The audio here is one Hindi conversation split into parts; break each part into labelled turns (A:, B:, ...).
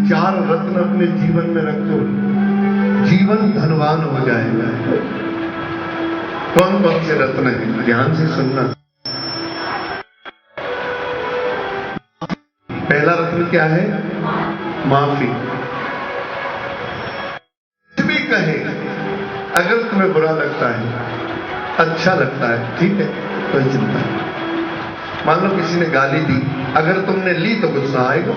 A: चार रत्न अपने जीवन में रखो, जीवन धनवान हो जाएगा। कौन कौन से रत्न हैं? ध्यान से सुनना। पहला रत्न क्या है? माफी। कुछ भी कहे, अगर तुम्हें बुरा लगता है, अच्छा लगता है, ठीक है, कोई चिंता नहीं। मान लो किसी ने गाली दी, अगर तुमने ली तो गुस्सा आएगा,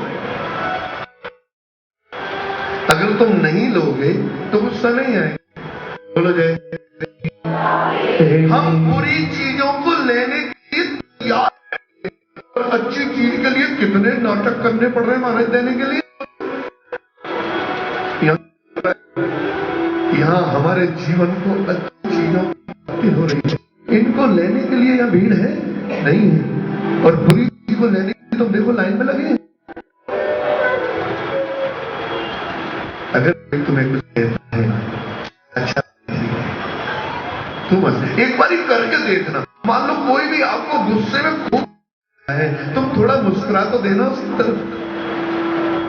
A: अगर तुम नहीं लोगे तो गुस्सा नहीं आएगा। बोलो जय। हम बुरी चीजों को लेने के लिए तैयार हैं, और अच्छी चीज के लिए कितने नाटक करने पड़ रहे हैं महाराज देने के लिए। यहाँ हमारे जीवन को अच्छी चीजों की हो रही है, इनको लेने के लिए यहाँ भीड़ है नहीं है, और बुरी चीज को लेने के लिए तुम देखो लाइन में लगे हैं। अगर तुम्हें कुछ कहता है अच्छा, तुम एक बार करके देखना। मान लो कोई भी आपको गुस्से में खूब है, तुम थोड़ा मुस्कुरा तो देना उसकी तरफ,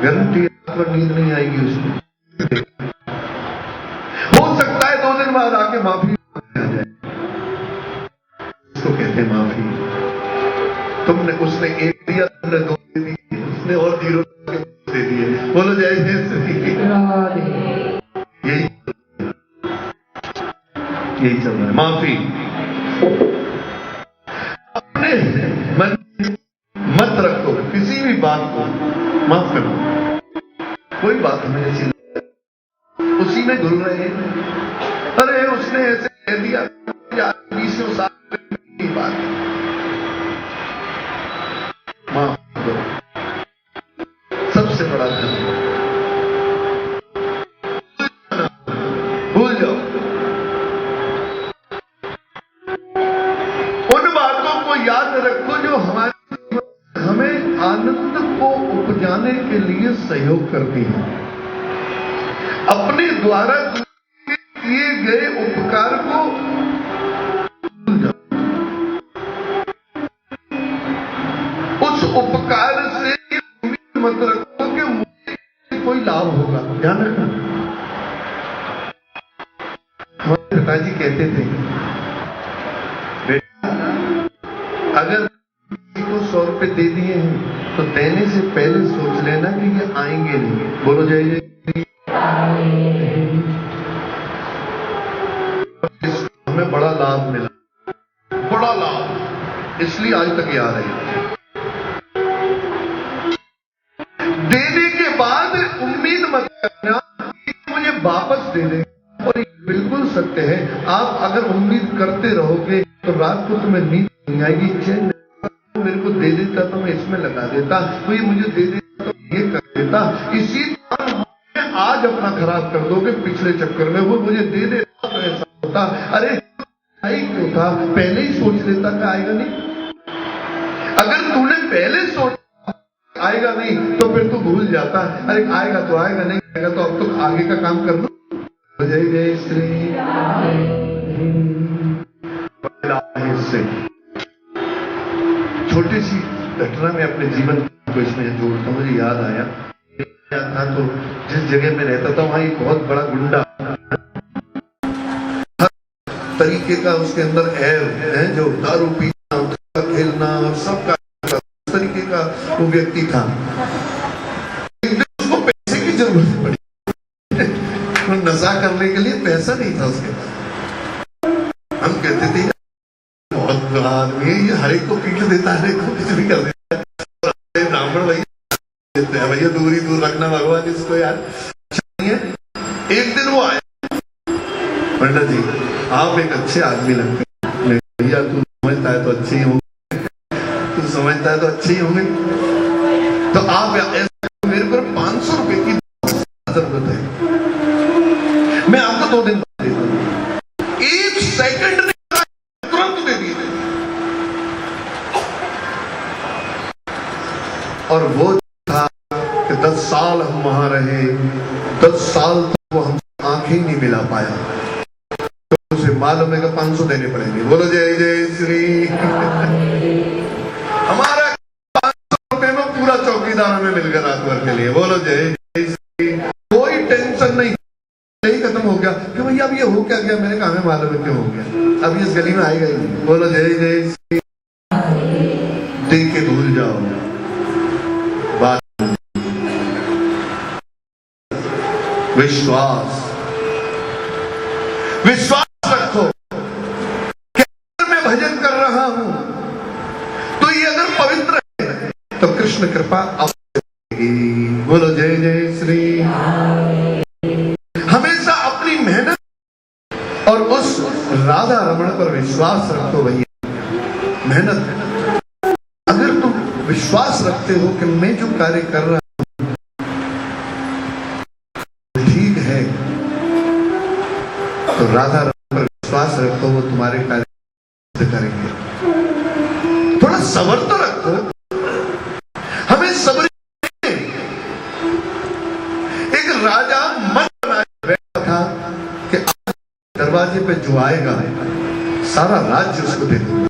A: गारंटी पर नींद नहीं आएगी उसको। हो सकता है 2 दिन बाद आके माफी आ जाए, उसको कहते हैं माफी। तुमने, उसने 1 दिया, तुमने 2 दे दिए, उसने और 0 दे दिए। बोलो जय जय श्री। यही चल रहा है, माफी। अपने मन मत रखो, किसी भी बात को माफ करो। कोई बात हमें ऐसी उसी में घुल रहे हैं, अरे उसने ऐसे कह दिया, 20 साल की बात, माफ करो। सबसे बड़ा धन, भूल जाओ उन बातों को, याद रखो जो हमें आनंद को उपजाने के लिए सहयोग करती हैं। अपने द्वारा किए गए उपकार को भूल जाओ, उस उपकार से उम्मीद मत रखो कि मुझे कोई लाभ होगा। ध्यान रखना, हमारे पिताजी कहते थे, बेटा अगर किसी को 100 रुपए दे दिए हैं तो देने से पहले सोच लेना कि ये आएंगे नहीं। बोलो जय जय। हमें बड़ा लाभ मिला, बड़ा लाभ, इसलिए आज तक ये आ रही है। देने के बाद उम्मीद मत करना कि मुझे वापस दे देंगे, और ये बिल्कुल सत्य है। आप अगर उम्मीद करते रहोगे तो रात को तुम्हें नींद नहीं आएगी, चैन। मेरे को दे देता तो मैं इसमें लगा देता, तो ये मुझे दे देता तो ये कर देता, इसी तरह आज अपना खराब कर दोगे पिछले चक्कर में। वो मुझे दे देता तो ऐसा होता, अरे क्यों था, पहले ही सोच लेता कि आएगा नहीं। अगर तूने पहले सोचा आएगा नहीं तो फिर तू भूल जाता, अरे आएगा तो आएगा, नहीं आएगा तो अब तो आगे का काम कर लो। जय जय श्री। से छोटी सी घटना में अपने जीवन को इसमें जोड़ता, मुझे याद आया था, तो जिस जगह में रहता था वहां एक बहुत बड़ा गुंडा, हर तरीके का उसके अंदर है, जो दारू पीना, खेलना और सबका तरीके का वो व्यक्ति था। उसको पैसे की जरूरत पड़ी, नशा करने के लिए पैसा नहीं था उसके पास। हम कहते थे बहुत बड़ा आदमी है, ये हर एक को पीट देता है, को कुछ भी कर देता है। ब्राह्मण भैया दूरी दूर रखना भगवान इसको यार। एक दिन वो आया, पंडित जी आप एक अच्छे आदमी लगते हैं, भैया तू समझता है तो अच्छे ही होंगे, तू समझता है तो अच्छे ही होंगे, तो आप मेरे पर 500 रुपए की जरूरत है, मैं आपको 2 दिन बाद देता हूं। 1 सेकंड में तुरंत दे दिए। और वो था कि 10 साल हम वहां रहे, 10 साल तक वो हमसे आंखें ही नहीं मिला पाया, तो उसे मालूम है कि 500 देने पड़ेंगे। बोलो जय जय श्री। हमारा 500 रुपए में पूरा चौकीदार हमें मिल गया रात भर के लिए। बोलो जय जय। गया। मैंने कहा हमें मालूम है क्यों हो गया, अब इस गली में आएगा ही नहीं। बोलो जय जय श्री, देख के भूल जाओ बात। विश्वास रखो कि अगर मैं भजन कर रहा हूं तो ये अगर पवित्र है तो कृष्ण कृपा अवश्य। बोलो जय जय श्री। हमेशा अपनी मेहनत और उस राधा रमण पर विश्वास रखो भैया। मेहनत, अगर तुम विश्वास रखते हो कि मैं जो कार्य कर रहा हूं ठीक है, तो राधा रमण पर विश्वास रखो, वो तुम्हारे कार्य करेंगे। थोड़ा सब्र तो रखो, हमें सब्र। एक राजा मन बनाए बैठा था कि दरवाजे पे जो आएगा सारा राज्य उसको दे दूंगा।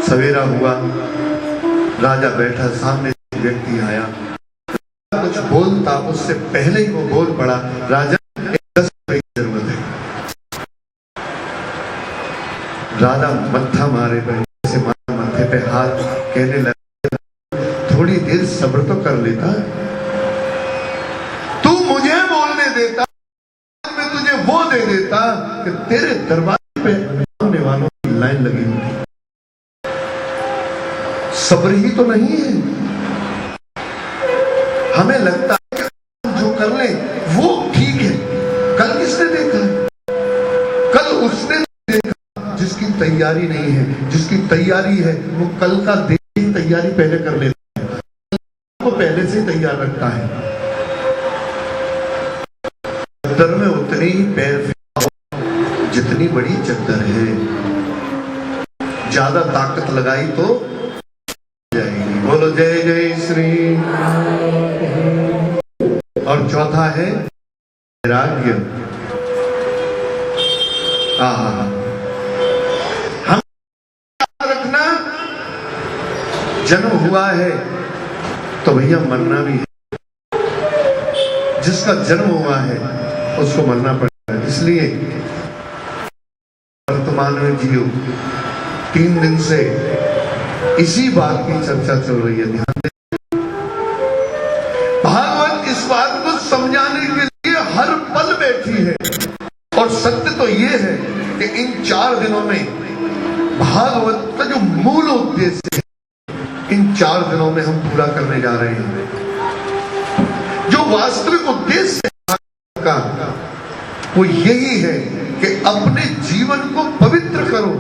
A: सवेरा हुआ, राजा बैठा, सामने एक व्यक्ति आया, कुछ बोलता उससे पहले ही वो बोल पड़ा, राजा 10 रुपए की जरूरत है। राजा मत्था मारे पे मत्थे पे हाथ, कहने लगा थोड़ी देर सब्र तो कर लेता, तू मुझे बोलने देता, मैं तुझे वो दे देता कि तेरे दरबार पे आने वालों की लाइन लगी होती। सब्र ही तो नहीं है। हमें लगता है कि जो कर ले वो ठीक है। कल किसने देखा? कल उसने देखा जिसकी तैयारी नहीं है। जिसकी तैयारी है वो कल का दिन तैयारी पहले कर लेता है, वो पहले से तैयार रखता है। चद्दर में उतने ही पैर फैलाओ जितनी बड़ी चद्दर है। ज्यादा ताकत लगाई तो जाएगी। बोलो जय जय श्री। और चौथा है वैराग्य। हम रखना, जन्म हुआ है तो भैया मरना भी है। जिसका जन्म हुआ है उसको मरना पड़ेगा। इसलिए वर्तमान में जियो। 3 दिन से इसी बात की चर्चा चल रही है। ध्यान दें, भागवत इस बात को समझाने के लिए हर पल बैठी है। और सत्य तो ये है कि इन 4 दिनों में भागवत का जो मूल उद्देश्य है, इन 4 दिनों में हम पूरा करने जा रहे हैं। जो वास्तविक उद्देश्य है का, वो यही है कि अपने जीवन को पवित्र करो,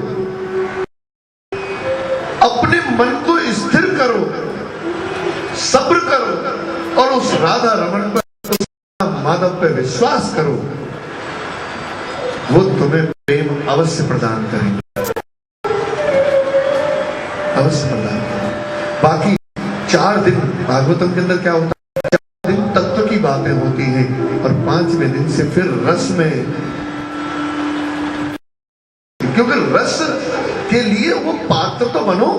A: अपने मन को स्थिर करो, सब्र करो और उस राधा रमण पर, उस माधव पर विश्वास करो। वो तुम्हें प्रेम अवश्य प्रदान करेंगे, अवश्य प्रदान करेंगे। बाकी 4 दिन भागवतम के अंदर क्या होता है? 4 दिन तत्व की बातें होती हैं और 5वें दिन से फिर रस में, क्योंकि रस के लिए वो पात्र तो बनो।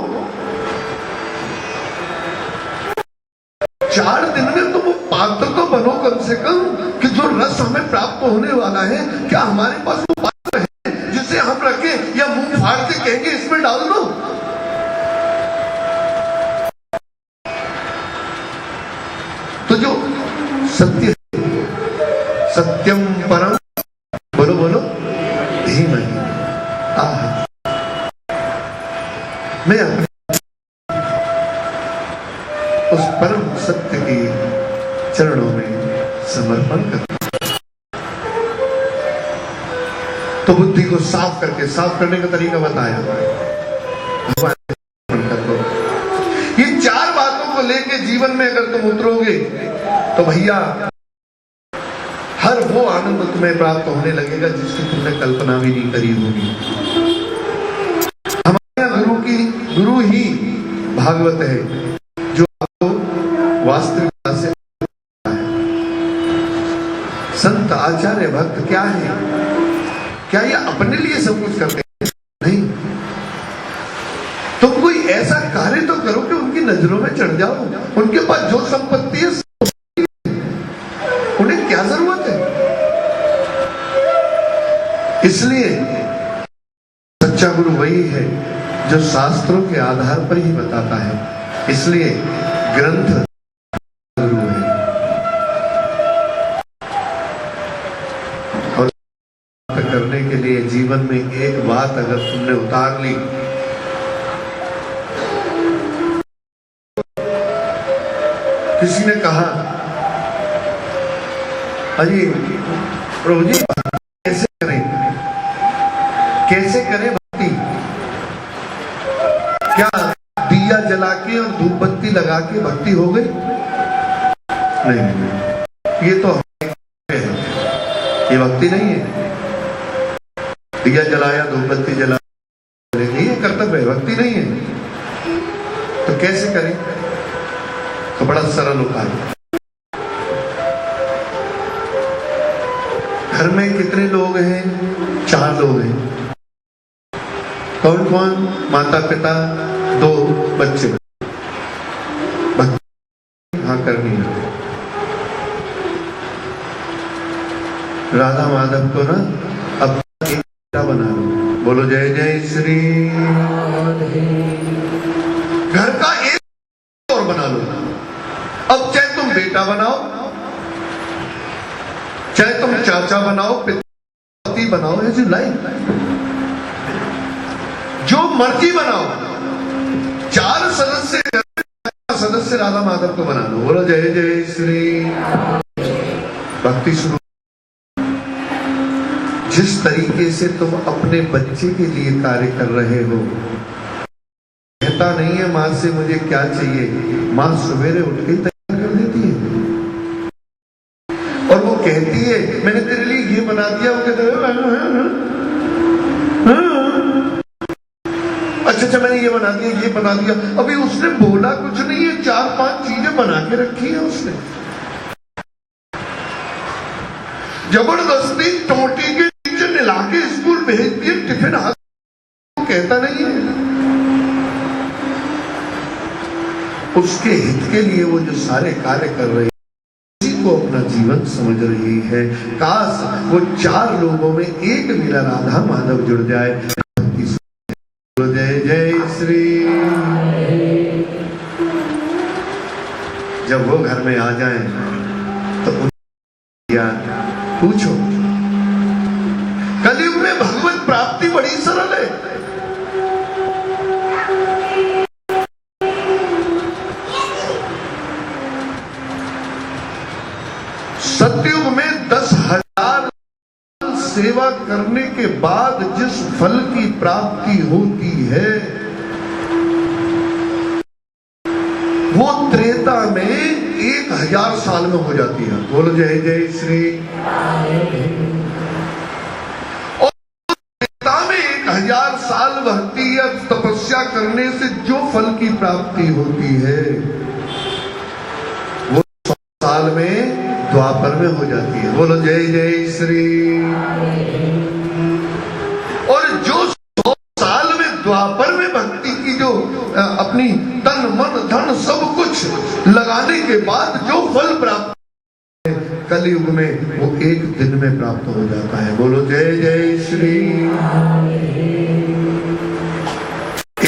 A: 4 दिन में तो वो पात्र तो बनो कम से कम, कि जो रस हमें प्राप्त होने वाला है, क्या हमारे पास वो पात्र है जिसे हम रखें या मुंह फाड़ के कहेंगे इसमें डाल दो? तो जो सत्य, सत्यम परम, बोलो बोलो धीमहि। मैं उस परम सत्य के चरणों में समर्पण करता हूं। तो बुद्धि को साफ करके, साफ करने का तरीका बताया। ये 4 बातों को लेके जीवन में अगर तुम उतरोगे तो भैया हर वो आनंद तुम्हें प्राप्त होने लगेगा जिसकी तुमने कल्पना भी नहीं करी होगी। हमारे गुरु ही भागवत है, जो आपको वास्तविकता से है। संत आचार्य भक्त क्या है? क्या ये अपने लिए सब कुछ करते हैं? नहीं। तुम कोई ऐसा कार्य तो करो कि उनकी नजरों में चढ़ जाओ। उनके पास जो संपत्ति है उन्हें क्या जरूरत है? इसलिए सच्चा गुरु वही है जो शास्त्रों के आधार पर ही बताता है। इसलिए ग्रंथ गुरु है। और करने के लिए जीवन में एक बात अगर तुमने उतार ली, किसी ने कहा अजी प्रभु जी कैसे करें भक्ति? क्या दिया जला के और धूप बत्ती लगा के भक्ति हो गई? नहीं, ये तो है, ये भक्ति नहीं है। दिया जलाया, धूप बत्ती जलाया, ये कर्तव्य है, भक्ति नहीं है। तो कैसे करें? तो बड़ा सरल उपाय। घर में कितने लोग हैं? 4 लोग हैं। कौन कौन? माता पिता, 2 बच्चे। हाँ करनी है। राधा माधव को ना अब एक बेटा बना लो। बोलो जय जय श्री। घर का एक और बना लो। अब चाहे तुम बेटा बनाओ, चाहे तुम चाचा बनाओ, पति बनाओ, एज यू लाइक, जो मर्जी बनाओ। 4 सदस्य राधा माधव को बना लो। बोलो जय जय श्री। भक्ति शुरू। जिस तरीके से तुम अपने बच्चे के लिए कार्य कर रहे हो, कहता नहीं है मां से मुझे क्या चाहिए, मां सवेरे उठ के तैयार कर देती है और वो कहती है मैंने तेरे लिए ये बना दिया। वो कहते अच्छा मैंने ये बना दिया, ये बना दिया। अभी उसने बोला कुछ नहीं है, 4-5 चीजें बना के रखी है उसने। जबरदस्ती टोटी के नीचे मिला के स्कूल भेज दिए, टिफिन हाथ कहता नहीं है। उसके हित के लिए वो जो सारे कार्य कर रही है, उसी को अपना जीवन समझ रही है। काश वो 4 लोगों में एक मेरा राधा माधव जुड़ जाए। जय जय श्री। जब वो घर में आ जाए तो पूछो। कलयुग में भगवत प्राप्ति बड़ी सरल है। सतयुग में 10,000 सेवा करने के बाद जिस फल की प्राप्ति होती है, वो त्रेता में 1000 साल में हो जाती है। बोलो जय जय श्री। और त्रेता में 1000 साल भक्ति या तपस्या करने से जो फल की प्राप्ति होती है, वो 100 साल में द्वापर में हो जाती है। बोलो जय जय श्री। और जो 100 साल में द्वापर में भक्ति की जो अपनी तन मन धन सब कुछ लगाने के बाद जो फल प्राप्त है, कलयुग में वो 1 दिन में प्राप्त हो जाता है। बोलो जय जय श्री।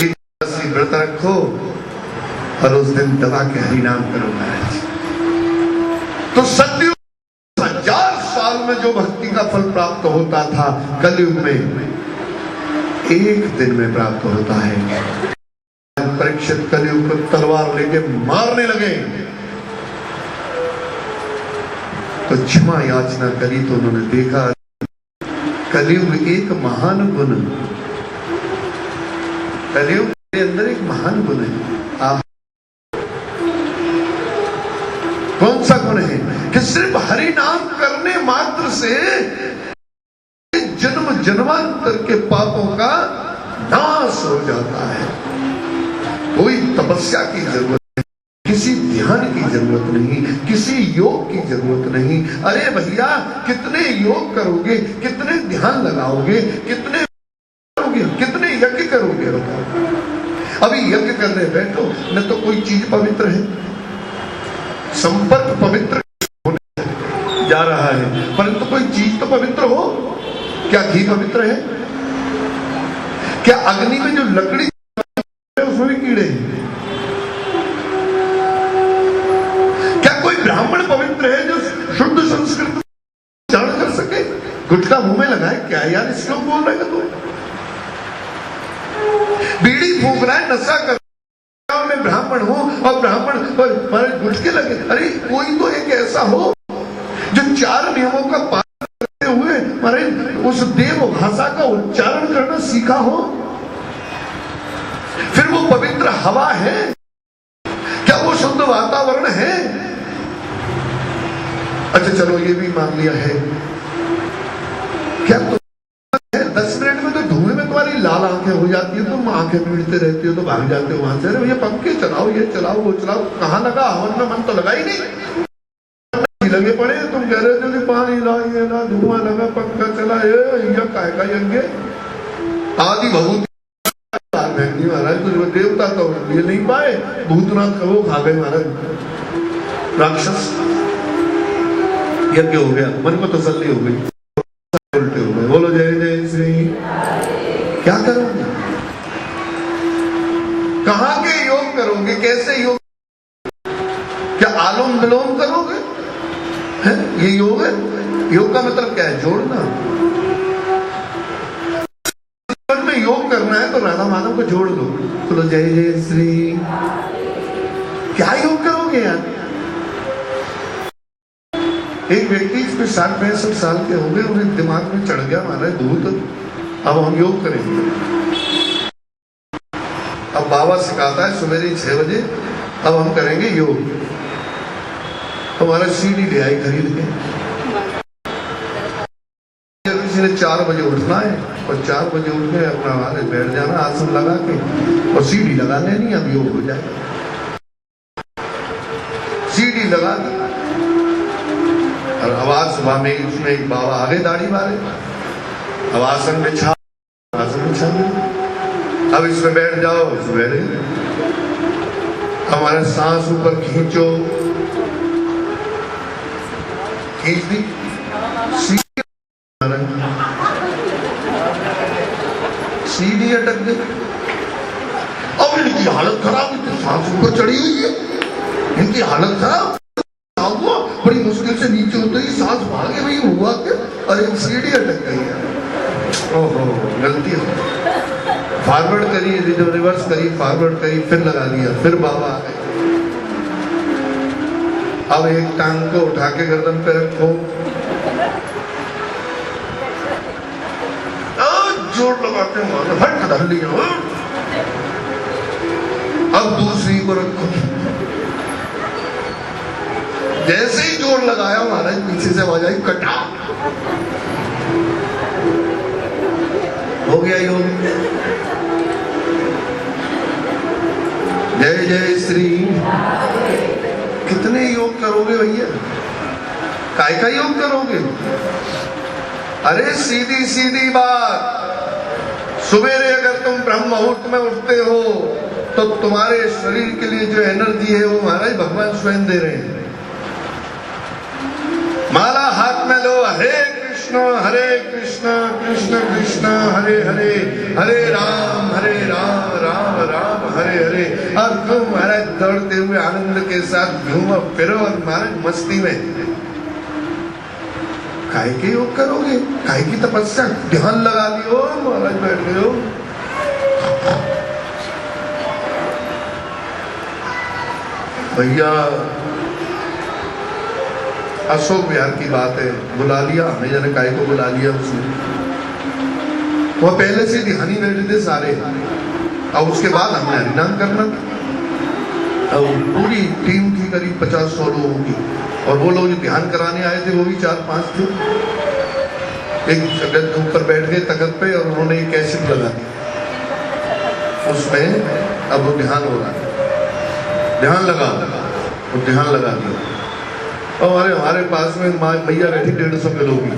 A: एक व्रत रखो और उस दिन दबा के हरि नाम करो महाराज। तो सतयुग 1000 साल में जो भक्ति का फल प्राप्त होता था, कलयुग में 1 दिन में प्राप्त होता है। परीक्षित कलयुग को तलवार लेके मारने लगे तो क्षमा याचना करी तो उन्होंने देखा कलयुग एक महान गुण, कलयुग के अंदर एक महान गुण है। आप कौन सा गुण है? कि सिर्फ हरि नाम करने मात्र से जन्म जन्मांतर के पापों का नाश हो जाता है। कोई तपस्या की जरूरत नहीं, किसी ध्यान की जरूरत नहीं, किसी योग की जरूरत नहीं। अरे भैया कितने योग करोगे, कितने ध्यान लगाओगे, कितने करोगे, कितने यज्ञ करोगे? बताओ। अभी यज्ञ करने बैठो न तो कोई चीज पवित्र है, संपर्क पवित्र होने जा रहा है, परंतु कोई चीज तो पवित्र हो। क्या घी पवित्र है? क्या अग्नि में जो लकड़ी है उसमें भी कीड़े हैं? क्या कोई ब्राह्मण पवित्र है जो शुद्ध संस्कृत उच्चारण कर सके? गुटखा मुंह में लगाए क्या यार श्लोक बोल रहे हैं? तो बीड़ी फूंक रहा है, नशा कर रहा है, मैं ब्राह्मण हूं और ब्राह्मण पर गुटके लगे। अरे कोई तो एक ऐसा हो जो 4 नियमों का पालन करते हुए अरे उस देव भाषा का उच्चारण करना सीखा हो। फिर वो पवित्र हवा है क्या? वो शुद्ध वातावरण है? अच्छा चलो ये भी मान लिया है, क्या तुम 10 मिनट में तो धुएं में तुम्हारी लाल आंखें हो जाती है, तुम आंखें पीड़ते रहती हो तो भाग जाते हो वहां से। अरे भैया पंखे चलाओ, ये चलाओ, वो चलाओ। कहाँ लगा हवन में? मन तो लगा ही नहीं, लगे पड़े। तुम कह रहे थे पानी ला, ये ला, धुआं लगा, पंखा चला, ये काय का यज्ञ आदि भभूति महाराज। तो देवता तो ये नहीं पाए, भूतनाथ का वो खा गए महाराज, राक्षस। यज्ञ हो गया, मन को तसल्ली हो गई, उल्टे हो गए। बोलो जय जय श्री। क्या करोगे? कहां के योग करोगे? कैसे योग? क्या आलोम विलोम करोगे? है ये योग है? योग का मतलब क्या है? जोड़ना। जीवन में योग करना है तो राधा माधव को जोड़ दो। बोलो जय जय श्री। क्या योग करोगे यार? एक व्यक्ति इसमें 60-65 साल के हो गए, उन्हें दिमाग में चढ़ गया महाराज भूत, अब हम योग करेंगे। अब बाबा सिखाता है सवेरे 6 बजे, अब हम करेंगे योग। हमारा सीढ़ी ले आई खरीद के, किसी ने 4 बजे उठना है और 4 बजे उठ के अपना वहां बैठ जाना आसन लगा के और सीढ़ी लगा लेनी, अब योग हो जाए। सीढ़ी लगा दी और आवाज सुबह में उसमें एक बाबा आगे दाढ़ी मारे, अब आसन में छा, आसन में छा, अब इसमें बैठ जाओ, इसमें बैठे। हमारा सांस ऊपर खींचो, खींच दी, सीढ़ी अटक गई। अब इनकी हालत खराब, इनकी सांस ऊपर चढ़ी हुई है, इनकी हालत खराब। बड़ी मुश्किल से नीचे उतरी, सांस भागे, भाई हुआ क्या? अरे सीढ़ी अटक गई है। ओहो गलती है। फॉरवर्ड करी, रिवर्स करी, फॉरवर्ड करी, फिर लगा दिया, फिर बाबा आ गए। अब एक टांग को उठा के गर्दन पे रखो, जोर लगाते मारो, हट धर लिया। अब दूसरी को रखो, जैसे ही जोर लगाया महाराज पीछे से आवाज आई, कटा। हो गया योग। जय जय श्री। कितने योग करोगे भैया? काय का योग करोगे? अरे सीधी सीधी बात, सवेरे अगर तुम ब्रह्म मुहूर्त में उठते हो तो तुम्हारे शरीर के लिए जो एनर्जी है वो महाराज भगवान स्वयं दे रहे हैं। माला हाथ में लो, हरे कृष्ण कृष्ण कृष्ण हरे हरे, हरे राम राम राम हरे हरे। और तुम महाराज दौड़ते हुए आनंद के साथ घूमो फिरो और महाराज मस्ती में। काय के योग करोगे? काय की तपस्या? ध्यान लगा लियो, महाराज बैठ गए हो। भैया अशोक विहार की बात है, बुला लिया हमें, जाने काय को बुला लिया उसने। वह पहले से ध्यानी बैठे थे सारे, और उसके बाद हमने हरिनाम करना था। और पूरी टीम थी करीब 50-100 लोगों की, और वो लोग जो ध्यान कराने आए थे वो भी 4-5 थे। एक जगह के ऊपर बैठ गए तखत पे, और उन्होंने एक कैसेट लगा दी, उसमें अब वो ध्यान हो रहा है, ध्यान लगा, वो ध्यान लगा दिया। और हमारे पास में भैया बैठी 150 किलो की,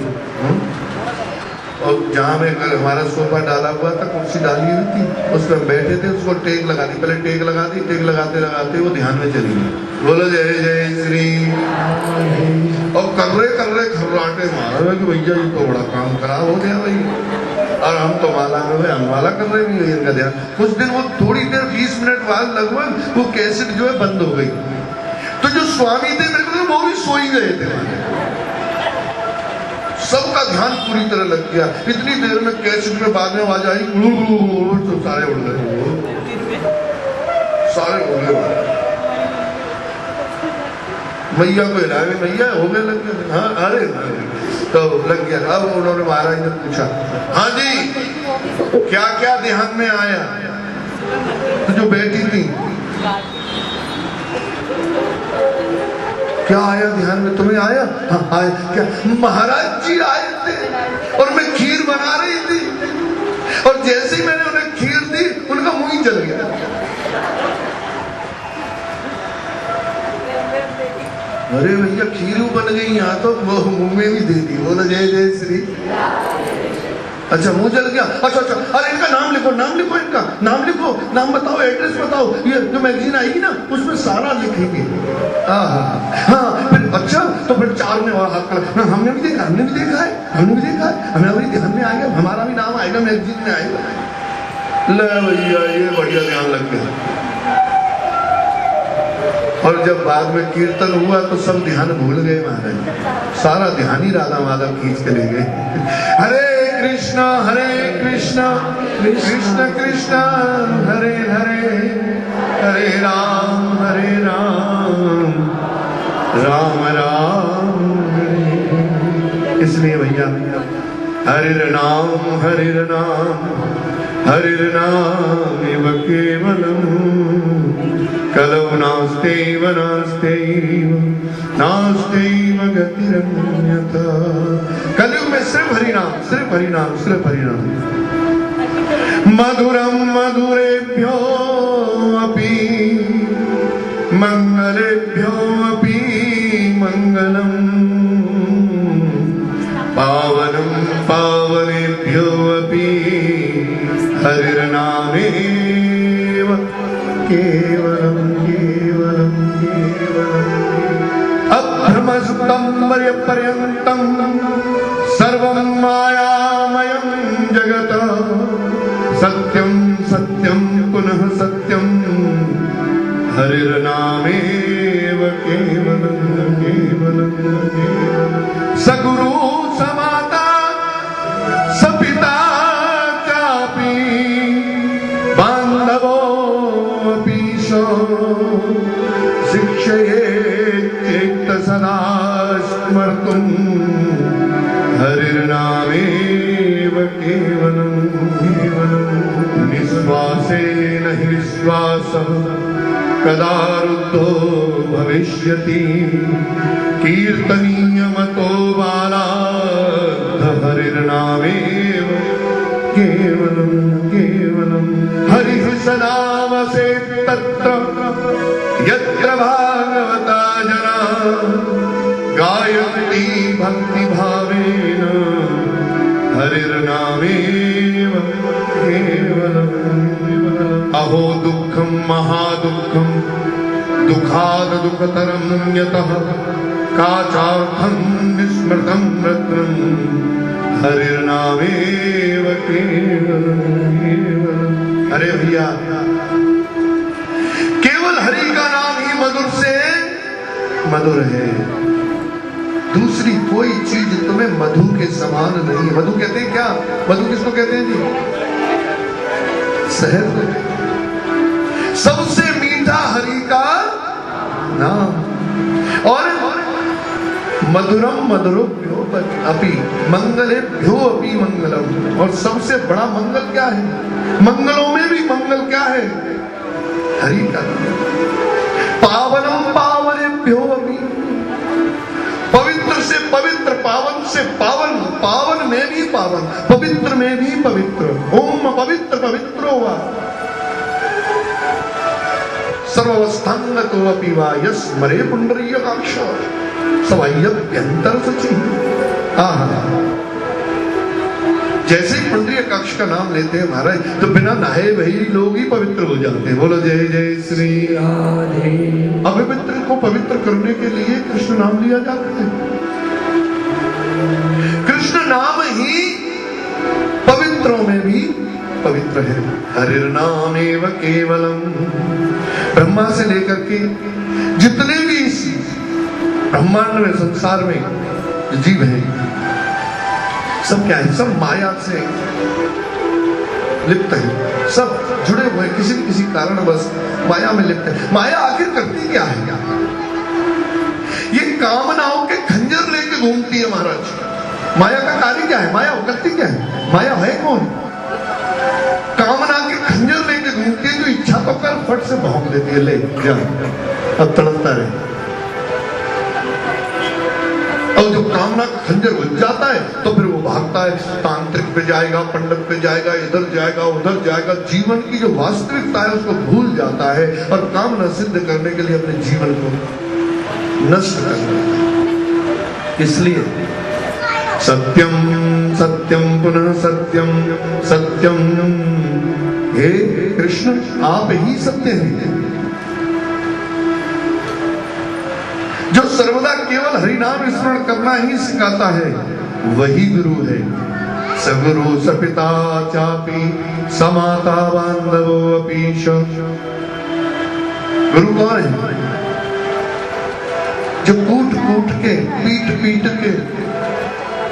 A: और जहाँ में हमारा सोफा डाला हुआ था, कुर्सी डाली हुई थी, उस पर बैठे थे, उसको टेक लगा दी। पहले टेक लगा दी, टेक लगाते लगाते वो ध्यान में चली गई। बोलो जय जय श्री। और कर रहे खर्राटे मारा कि भैया ये तो बड़ा काम खराब हो गया भाई, और हम तो माला में भाई हम माला कर रहे भी इनका ध्यान। कुछ दिन वो थोड़ी देर 20 मिनट बाद लगभग वो कैसेट जो है बंद हो गई, तो जो स्वामी थे मेरे को वो भी सो ही गए थे, सबका ध्यान पूरी तरह लग गया। इतनी देर में कैसेट में बाद में आवाज आई तो सारे उड़ गए, सारे उड़ गए। मैया को हिलाए, मैया हो गए लग गए, हाँ अरे तो लग गया। अब उन्होंने महाराज ने पूछा, हाँ जी क्या क्या ध्यान में आया? तो जो बैठी थी, क्या आया ध्यान में तुम्हें? आया? हाँ आया। क्या? महाराज जी आए थे और मैं खीर बना रही थी, और जैसे ही मैंने उन्हें खीर दी उनका मुंह ही जल गया। अरे भैया खीर बन गई, यहाँ तो वो मुंह में भी दे दी, बोलो जय जय श्री। अच्छा मुंह जल गया, अच्छा अच्छा, अरे इनका नाम लिखो, नाम लिखो, इनका नाम लिखो, नाम बताओ, एड्रेस बताओ, ये जो मैगजीन आएगी ना उसमें सारा लिखेंगे। हाँ फिर अच्छा, तो फिर चार ने वहां हाथ कर, हमने भी देखा, हमने भी देखा है, हमने भी देखा है, हमें भी ध्यान में आएगा, हमारा भी नाम आएगा मैगजीन में आएगा। ले भैया ये बढ़िया ध्यान लग गया। और जब बाद में कीर्तन हुआ तो सब ध्यान भूल गए महाराज, सारा ध्यान ही राधा माधव खींच के ले गए। हरे कृष्णा कृष्ण कृष्ण हरे हरे, हरे राम राम राम हरे। इसलिए भैया हरे नाम एव केवलम कलौ नास्त्यैव गतिरन्यथा। कलयुग में सिर्फ हरिनाम। मधुरम मधुरेभ्यो अपि मंगलेभ्यो अपि मंगलम, पावनम पावनेभ्यो अपि हरिर्नामेव केवलम। अभ्रमस्तंभर्यपर्यन्तं सर्वं मायामयं जगत्, सत्यं सत्यं पुनः सत्यं हरिर्नामेव केवलम। सगुरु समाता सपिता चापि बान्धवो अपि शिक्षयेत् सदा स्मर्तुं हरिर्नामेव केवलम। निश्वासेन हि विश्वासः कदा रुद्धो भविष्यति, कीर्तनीयमतो बालाद् हरिर्नामेव केवलम। हरिः सदावसेत् तत्र यत्र भागवता जना, गायन्ति भक्तिभावेन हरिर्नामेव केवलम। अहो दुःखं महादुःखं दुःखाद दुःखतरं यतः, काचार्थं विस्मृतं रत्नं हरिर्नामेव केवलम। अरे भैया केवल हरि का नाम ही मधुर से मधुर है, दूसरी कोई चीज तुम्हें मधु के समान नहीं। मधु कहते हैं क्या? मधु किसको कहते हैं जी? शहद। सबसे मीठा हरि का नाम। और मधुरम मधुरेभ्यो अपि मंगलेभ्यो अपि मंगलम। और सबसे बड़ा मंगल क्या है? मंगलों में भी मंगल क्या है? हरि का नाम। पावनम पावनेभ्यो अपि, पवित्र से पवित्र, पावन से पावन, पावन में भी पावन, पवित्र में भी पवित्र। ओम पवित्र पवित्रो वा सर्वस्थांगतो अपि वा यस्मरे पुंडरीकाक्ष सवाह्यभ्यंतर सचि। जैसे ही पुंडरीकाक्ष का नाम लेते हैं महाराज तो बिना नहाए वही लोग ही पवित्र हो जाते हैं। बोलो जय जय श्री राधे। अपवित्र को पवित्र करने के लिए कृष्ण नाम लिया जाता है। कृष्ण नाम ही पवित्रों में भी पवित्र है। हरिर नाम एव केवलम। ब्रह्मा से लेकर के जितने भी इस ब्रह्मांड में संसार में जीव हैं, सब क्या है? सब माया से लिप्त है, सब जुड़े हुए किसी न किसी कारण बस माया में लिप्त है। माया आखिर करती क्या है? ये कामनाओं के खंजर लेके घूमती है महाराज। माया का कार्य क्या है? माया करती क्या है? माया है कौन? कामना के खंजर लेके घूमती है, जो इच्छा तो कर फट से भौंक देती है, ले जा अब तड़पता रहे। और जो कामना का खंजर बज जाता है तो फिर वो भागता है, तांत्रिक पे जाएगा, पंडित पे जाएगा, इधर जाएगा उधर जाएगा, जीवन की जो वास्तविकता है उसको भूल जाता है और कामना सिद्ध करने के लिए अपने जीवन को नष्ट कर देता है। इसलिए सत्यम सत्यम पुनः सत्यम सत्यम, हे कृष्ण आप ही सत्य हैं। जो सर्वदा केवल हरिनाम स्मरण करना ही सिखाता है वही गुरु है। सगुरु सपिता चापि समाता बांधवो अपीश। गुरु कौन है? जो कूट कूट के, पीट पीट के,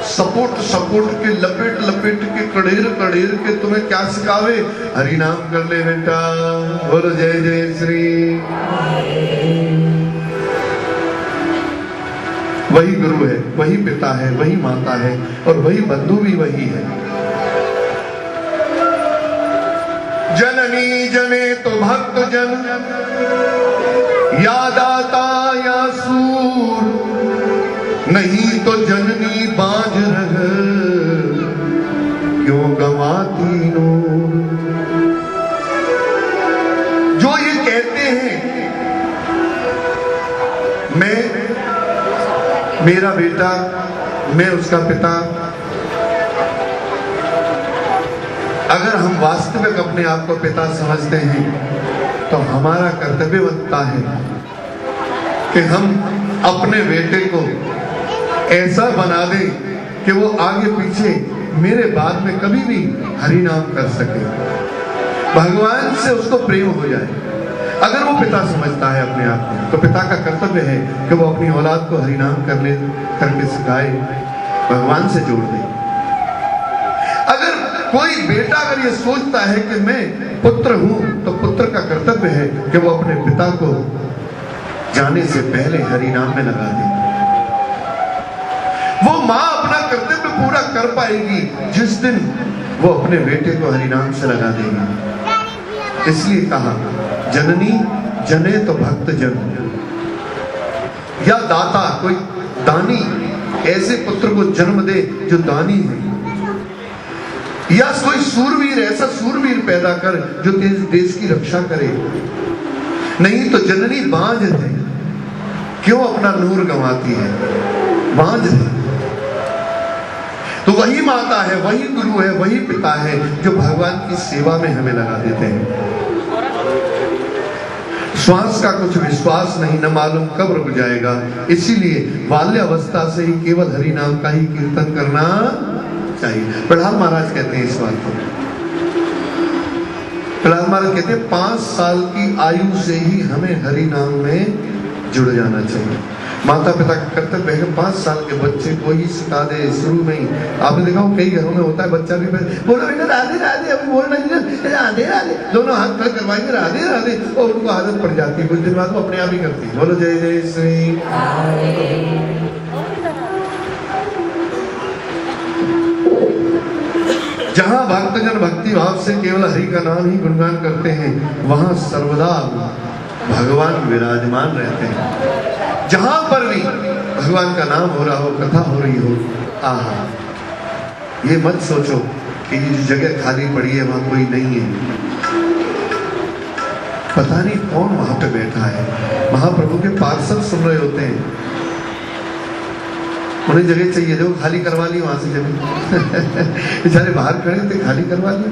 A: सपोर्ट सपोर्ट के, लपेट लपेट के, कड़ेर कड़ेर के तुम्हें क्या सिखावे? हरिनाम कर ले बेटा, बोलो जय जय श्री। वही गुरु है, वही पिता है, वही माता है और वही बंधु भी वही है। जननी जने तो भक्त जन, या दाता या सूर, नहीं तो जननी बाज रह, क्यों गवाती नूर। जो ये कहते हैं मैं, मेरा बेटा, मैं उसका पिता, अगर हम वास्तविक अपने आप को पिता समझते हैं तो हमारा कर्तव्य बनता है कि हम अपने बेटे को ऐसा बना दें कि वो आगे पीछे मेरे बाद में कभी भी हरि नाम कर सके, भगवान से उसको प्रेम हो जाए। अगर वो पिता समझता है अपने आप को तो पिता का कर्तव्य है कि वो अपनी औलाद को हरिनाम करके सिखाए, भगवान से जोड़ दे। अगर कोई बेटा अगर ये सोचता है कि मैं पुत्र हूं तो पुत्र का कर्तव्य है कि वो अपने पिता को जाने से पहले हरिनाम में लगा दे। वो मां अपना कर्तव्य पूरा कर पाएगी जिस दिन वो अपने बेटे को हरिनाम से लगा देगी। इसलिए कहा जननी जने तो भक्त जन, या दाता कोई दानी ऐसे पुत्र को जन्म दे जो दानी है, या कोई सूरवीर ऐसा सूरवीर पैदा कर जो देश की रक्षा करे। नहीं तो जननी बांझ है, क्यों अपना नूर गंवाती है? बांझ है। तो वही माता है, वही गुरु है, वही पिता है जो भगवान की सेवा में हमें लगा देते हैं। श्वास का कुछ विश्वास नहीं, न मालूम कब रुक जाएगा। इसीलिए बाल्यावस्था से ही केवल हरि नाम का ही कीर्तन करना चाहिए। प्रहलाद महाराज कहते हैं इस बात को। प्रहलाद महाराज कहते हैं 5 साल की आयु से ही हमें हरि नाम में जुड़ जाना चाहिए। माता पिता का कर्तव्य है 5 साल के बच्चे को ही सिखा दे शुरू में ही। आपने देखा हो कई घरों में होता है, बच्चा भी बोलो बेटा राधे राधे, अभी बोलना राधे राधे, दोनों हाथ खड़े करवाएंगे राधे राधे, और उनको आदत पड़ जाती है। कुछ दिन बाद वो अपने आप ही करती है। बोलो जय जय श्री। जहां भक्तजन भक्ति भाव से केवल हरि का नाम ही गुणगान करते हैं, वहां सर्वदा भगवान विराजमान रहते हैं। जहां पर भी भगवान का नाम हो रहा हो, कथा हो रही हो, आहा, ये मत सोचो कि ये जगह खाली पड़ी है वहां कोई नहीं है। पता नहीं कौन वहां पे बैठा है। महाप्रभु के पार्षद सुन रहे होते हैं, उन्हें जगह चाहिए, जो खाली करवा ली वहां से जगह। बेचारे बाहर खड़े थे, खाली करवा ली।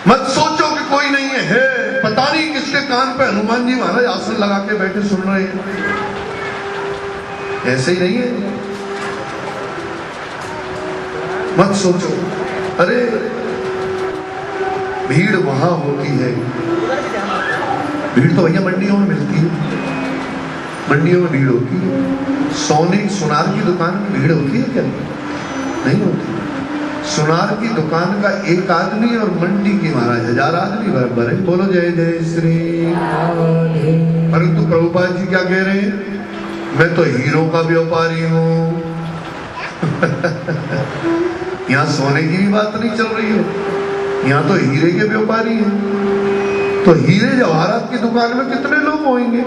A: मत सोचो कि कोई नहीं है, पता नहीं किसके कान पे हनुमान जी महाराज आसन लगा के बैठे सुन रहे हैं। ऐसे ही नहीं है। मत सोचो, अरे भीड़ वहां होती है, भीड़ तो भैया मंडियों में मिलती है, मंडियों में भीड़ होती है। सोने सुनार की दुकान में भीड़ होती है क्या? नहीं होती। सुनार की दुकान का एक आदमी और मंडी के महाराज 1000 आदमी बराबर है। बोलो जय जय श्री। परंतु प्रभुपाद जी क्या कह रहे हैं? मैं तो हीरो का व्यापारी हूं। यहाँ सोने की भी बात नहीं चल रही है, यहाँ तो हीरे के व्यापारी हैं। तो हीरे जवाहरात की दुकान में कितने लोग होंगे?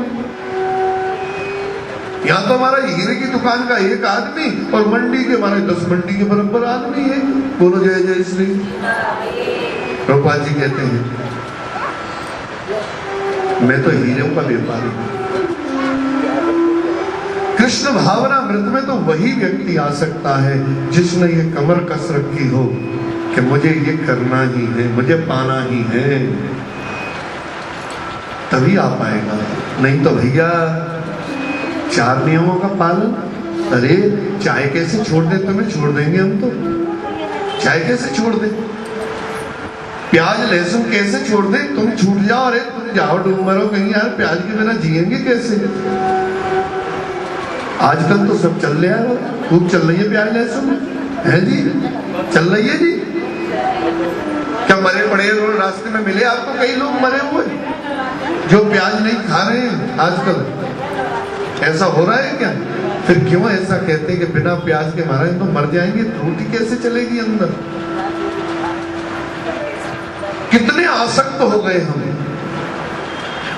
A: यहाँ तो हमारा हीरे की दुकान का एक आदमी और मंडी के हमारे 10 मंडी के बराबर आदमी है। बोलो जय जय श्री। प्रभुपाद जी कहते हैं मैं तो हीरे का व्यापारी हूं। कृष्ण भावनामृत में तो वही व्यक्ति आ सकता है जिसने ये कमर कस रखी हो कि मुझे ये करना ही है, मुझे पाना ही है, तभी आ पाएगा। नहीं तो भैया 4 नियमों का पालन। अरे चाय कैसे छोड़ दे? तुम्हें छोड़ देंगे हम तो। चाय कैसे छोड़ दे? प्याज लहसुन कैसे छोड़ दे? तुम छूट जाओ। अरे तुम जाओ डूब मरो कहीं, यार प्याज के बिना जिएंगे कैसे? आजकल तो सब चल रहा है, खूब चल रही है प्याज लहसुन, है जी, चल रही है जी। क्या मरे पड़े रास्ते में मिले आपको? कई लोग मरे हुए जो प्याज नहीं खा रहे हैं आजकल। ऐसा हो रहा है क्या? फिर क्यों ऐसा कहते हैं कि बिना प्याज के महाराज तो मर जाएंगे? रोटी कैसे चलेगी अंदर? कितने आसक्त हो गए हम।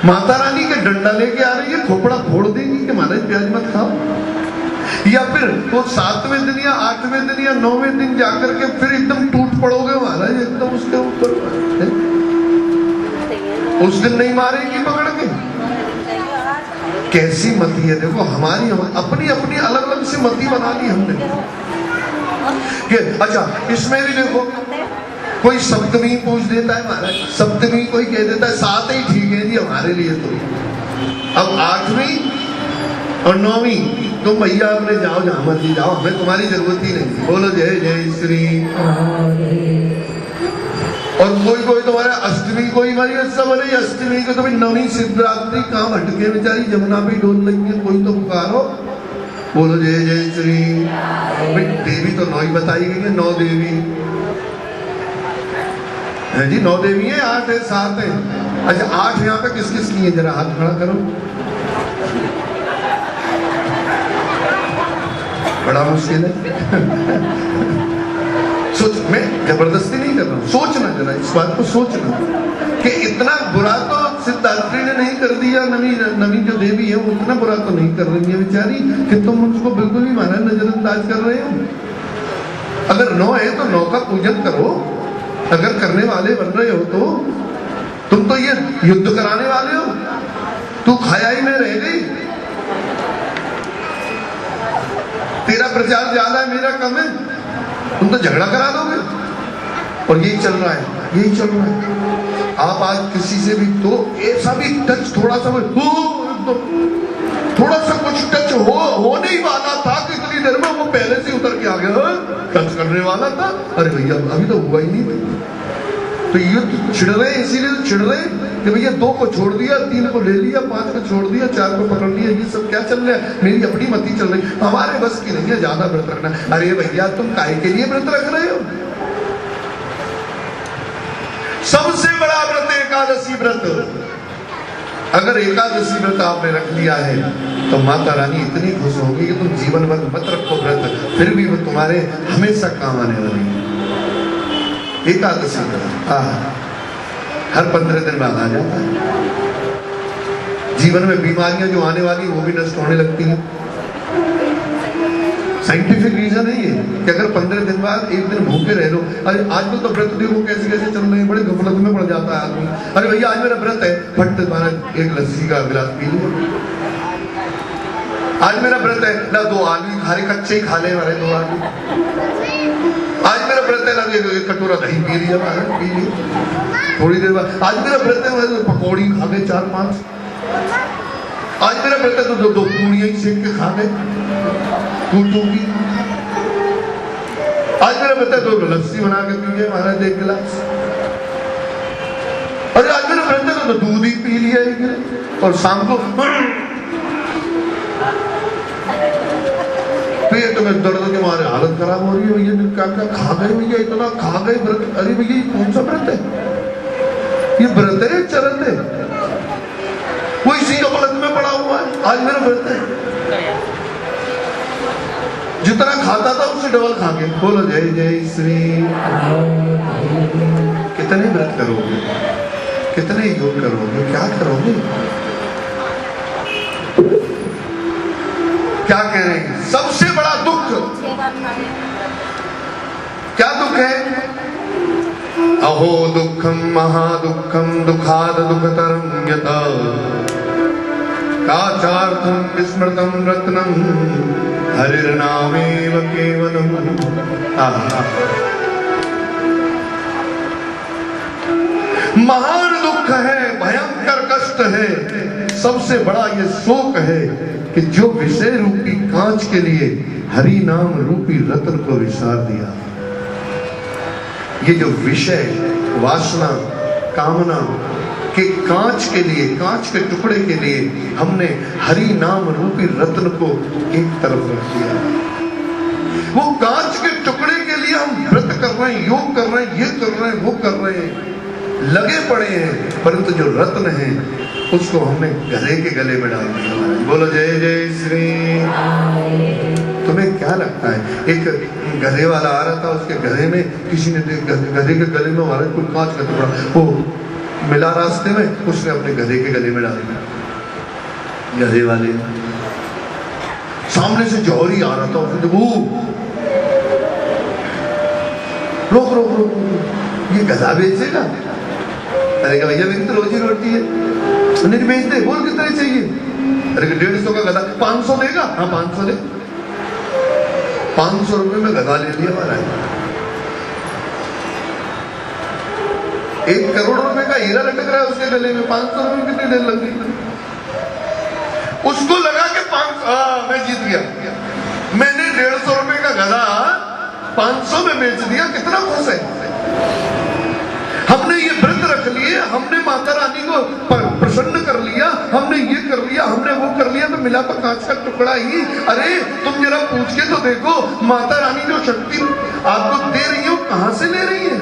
A: माता रानी के डंडा लेके आ रही है, खोपड़ा फोड़ देंगी कि महाराज प्याज मत खाओ। या फिर वो 7वें दिन या 8वें दिन या 9वें दिन जाकर के फिर एकदम टूट पड़ोगे महाराज एकदम उसके ऊपर। उस दिन नहीं मारेंगी पकड़ के? कैसी मति है देखो हमारी, अपनी अपनी अलग अलग से मति बना ली हमने। कि अच्छा इसमें भी देखो कोई सप्तमी पूछ देता है महाराज, सप्तमी कोई कह देता है 7 ही ठीक है जी हमारे लिए। तो अब 8वीं और 9वीं तुम भैया अपने जाओ जहां मर्जी जाओ, हमें तुम्हारी जरूरत ही नहीं। बोलो जय जय श्री। और कोई तुम्हारा अष्टमी कोई हमारी सब बोले अष्टमी को तो 9वीं शिवरात्रि काम हटके बेचारी जमुना पे डोल रही है, कोई तो पुकारो। बोलो जय जय श्री। देवी तो 9 ही बताई गई है, 9 देवी है जी। 9 देवी है, 8 है, 7 है। अच्छा 8 यहाँ पे किस किस की है? जरा हाथ खड़ा करो। बड़ा मुश्किल है। सोच, मैं जबरदस्ती नहीं कर रहा हूँ, सोचना जरा इस बात को सोचना कि इतना बुरा तो सिद्धार्थी ने नहीं कर दिया। नवी जो देवी है वो इतना बुरा तो नहीं कर रही है बेचारी कि तुम उसको बिल्कुल ही माना नजरअंदाज कर रहे हो। अगर 9 है तो 9 का पूजन करो। अगर करने वाले बन रहे हो तो तुम तो ये युद्ध कराने वाले हो। तू खयाई में रह गई, तेरा प्रचार ज्यादा है मेरा कम है, तुम तो झगड़ा करा दोगे। और यही चल रहा है, यही चल रहा है। आप आज किसी से भी तो ऐसा भी टच थोड़ा सा थोड़ा सा कुछ टच होने ही वाला था कि इतनी देर में वो पहले से उतर के आ गया, टच करने वाला था। अरे भैया अभी तो हुआ ही नहीं भाई। तो ये छिड़ रहे, इसीलिए तो छिड़ रहे कि भैया 2 को छोड़ दिया, 3 को ले लिया, 5 को छोड़ दिया, 4 को पकड़ लिया। ये सब क्या चल रहा है? मेरी अपनी मति चल रही, हमारे बस की नहीं है ज्यादा व्रत रखना। अरे भैया तुम काहे के लिए व्रत रख रहे हो? सबसे बड़ा व्रत एकादशी व्रत। अगर एकादशी व्रत आपने रख लिया है तो माता रानी इतनी खुश होगी कि तुम जीवन भर मत रखो व्रत, फिर भी वो तुम्हारे हमेशा काम आने वाली है। एकादशी व्रत हर 15 दिन बाद आ जाता है। जीवन में बीमारियां जो आने वाली वो भी नष्ट होने लगती हैं। साइंटिफिक रीजन है ये कि अगर 15 दिन बाद 1 दिन भूखे रह लो। अरे आजकल तो व्रत देखो कैसे कैसे चल रहे हैं, बड़े गफलत में पड़ जाता है आदमी। अरे भैया आज मेरा व्रत है, फट तुम्हारा 1 लस्सी का गिलास पी लो। आज मेरा व्रत है, ना 2 आलू खा रहे, कच्चे ही खा ले हमारे 2 आलू। आज मेरा व्रत है, ना 1 कटोरा दही पी लिया, पी लिया थोड़ी देर बाद। आज मेरा व्रत है, पकौड़ी खा गए 4-5। आज मेरा व्रत है तो 2 पूड़ियां ही सेक के खा गए। आज मेरा व्रत है तो लस्सी बना के पीजिए महाराज 1 गिलास। अरे आज मेरा व्रत है तो दूध ही पी लिया 1 गिलास। और शाम को पेट में दर्द के मारे हालत खराब हो रही है, भैया क्या क्या खा गए भैया, इतना खा गए व्रत। अरे भैया ये कौन सा व्रत है? ये व्रत है चरत है? वो इसी अपलत में पड़ा हुआ है। आज मेरा व्रत है, जितना खाता था उससे डबल खा के। बोलो जय जय श्री। कितने व्रत करोगे, कितने योग करोगे, क्या करोगे? क्या कह रहे हैं? सबसे बड़ा दुख क्या दुख है? अहो दुखम महादुखम दुखाद दुखतरम यथा काचार्थम विस्मृतम रत्नम हरिर्नामेव केवलम। महान दुख है, भयंकर कष्ट है, सबसे बड़ा ये शोक है कि जो विषय रूपी कांच के लिए हरि नाम रूपी रत्न को विसार दिया। ये जो विषय वासना कामना के कांच के लिए, कांच के टुकड़े के लिए हमने हरि नाम रूपी रत्न को एक तरफ रख दिया। वो कांच के टुकड़े के लिए हम व्रत कर रहे हैं, योग कर रहे हैं, ये कर रहे हैं, वो कर रहे हैं, लगे पड़े हैं, परंतु जो रत्न है उसको हमने गधे के गले में डाल दिया। बोलो जय जय श्री। तुम्हें क्या लगता है? एक गधे वाला आ रहा था, उसके गधे में किसी ने गधे के गले में हमारा कोई कांच का टुकड़ा वो मिला रास्ते में, उसने अपने गधे के गले में डाल दिया। गधे वाले सामने से जौहरी आ रहा था, उसने वो रोक रोक रोक, ये गधा बेचेगा? अरे भैया मेरी तो रोजी रोटी है, नहीं बेच दे। बोल कितने चाहिए? अरे 150 का गधा। 500 देगा? हाँ 500 दे। 500 रुपए में गधा ले लिया हमारा। 1 करोड़ रुपए का हीरा लटक रहा है उसके गले में, 500 रुपए कितनी देर लग गई? उसको लगा के 500 मैं जीत गया। मैंने 150 रुपए का गधा 500 में बेच दिया। कितना खुश है? हमने ये व्रत रख लिए, हमने माता रानी को प्रसन्न कर लिया, हमने ये कर लिया, हमने वो कर लिया, तो मिला तो कांच का टुकड़ा ही। अरे तुम जरा पूछ के तो देखो, माता रानी जो शक्ति आपको दे रही है वो कहां से ले रही है?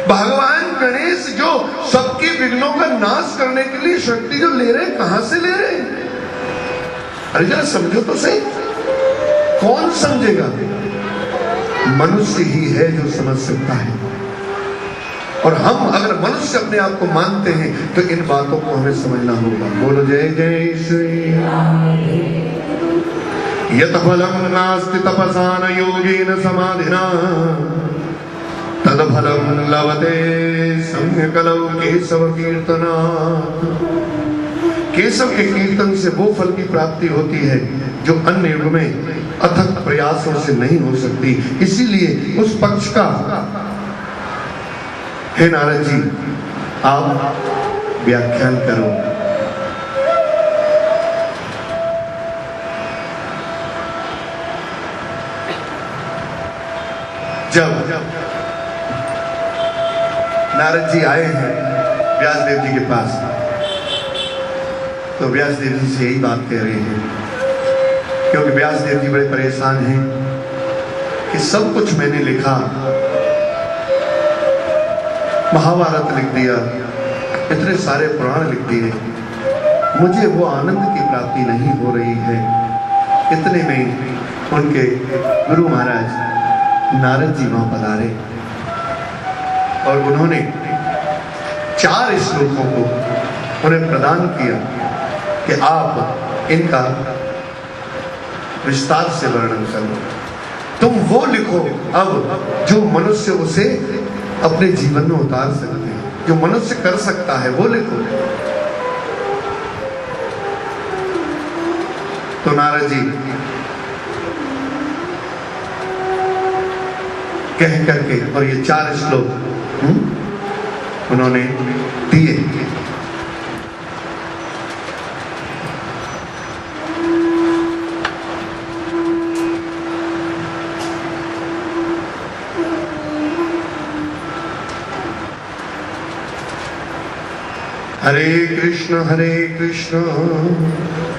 A: भगवान गणेश जो सबके विघ्नों का नाश करने के लिए शक्ति जो ले रहे हैं, कहां से ले रहे हैं? अरे जरा समझो तो सही। कौन समझेगा? मनुष्य ही है जो समझ सकता है। और हम अगर मनुष्य अपने आप को मानते हैं तो इन बातों को हमें समझना होगा। बोलो जय जय श्री। यत फलम नास्ति तपसा न योगेन समाधिना तद फलम लभते सम्यकलौ केशव कीर्तना। केशव के कीर्तन से वो फल की प्राप्ति होती है जो अन्य युग में अथक प्रयासों से नहीं हो सकती। इसीलिए उस पक्ष का हे नारद जी आप व्याख्यान करो। जब नारद जी आए हैं व्यासदेव जी के पास, तो व्यासदेव जी से यही बात कह रहे हैं, क्योंकि व्यासदेव जी बड़े परेशान हैं कि सब कुछ मैंने लिखा, महाभारत लिख दिया, इतने सारे पुराण लिख दिए, मुझे वो आनंद की प्राप्ति नहीं हो रही है। इतने में उनके गुरु महाराज नारद जी वहां पधारे और उन्होंने 4 श्लोकों को उन्हें प्रदान किया कि आप इनका विस्तार से वर्णन करो। तुम वो लिखो अब जो मनुष्य उसे अपने जीवन में उतार सकते हैं, जो मनुष्य कर सकता है वो लिखो। तो नारद जी कह करके और ये 4 श्लोक उन्होंने दिए। हरे कृष्ण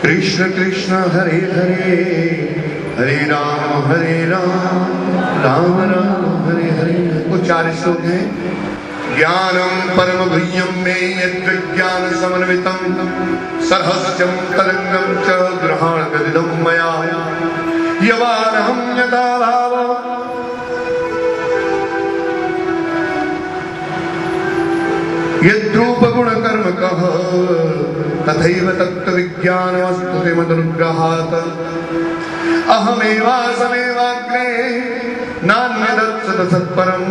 A: कृष्ण कृष्ण हरे हरे, हरे राम राम राम हरे हरे। वो 4 श्लोक हैं। ज्ञानम परम गुह्यम में यज्ञान समन्वितम सरहस्यम तरंगम च ग्रहण गदिदम मया यवानहं यथा भाव यद्रूप गुण कर्म कह तथैव तत्व विज्ञानमस्तु ते मदनुग्रहात् अहमेवासमेवाग्रे नान्यदत्सत सत्परं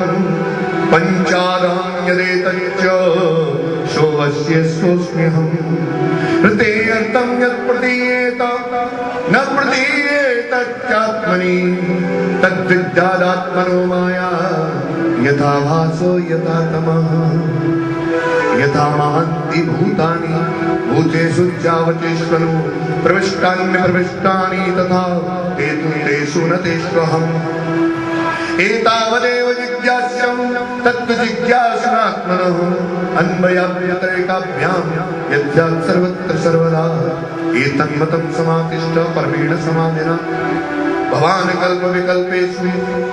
A: पंचादहं यदेतच्च सोऽस्म्यहम् ऋते अर्थं यत् प्रतीयेत न प्रतीयेतच्चात्मनि तद्विद्यादात्मनो माया यथा भासो यथा तमः यथा महन्ति भूतानि भूतेषु जावतेष्वनु प्रविष्टान्य प्रविष्टानि तथा तेषु न तेष्वहम् एतावदेव जिज्ञास्यं तत्त्वजिज्ञासनात्मनः अन्वयाभ्यतरेकाभ्यां यद्यात् सर्वत्र सर्वदा एतन्मतं समातिष्ठ परमेण समाधिना भवान् कल्प विकल्पेषु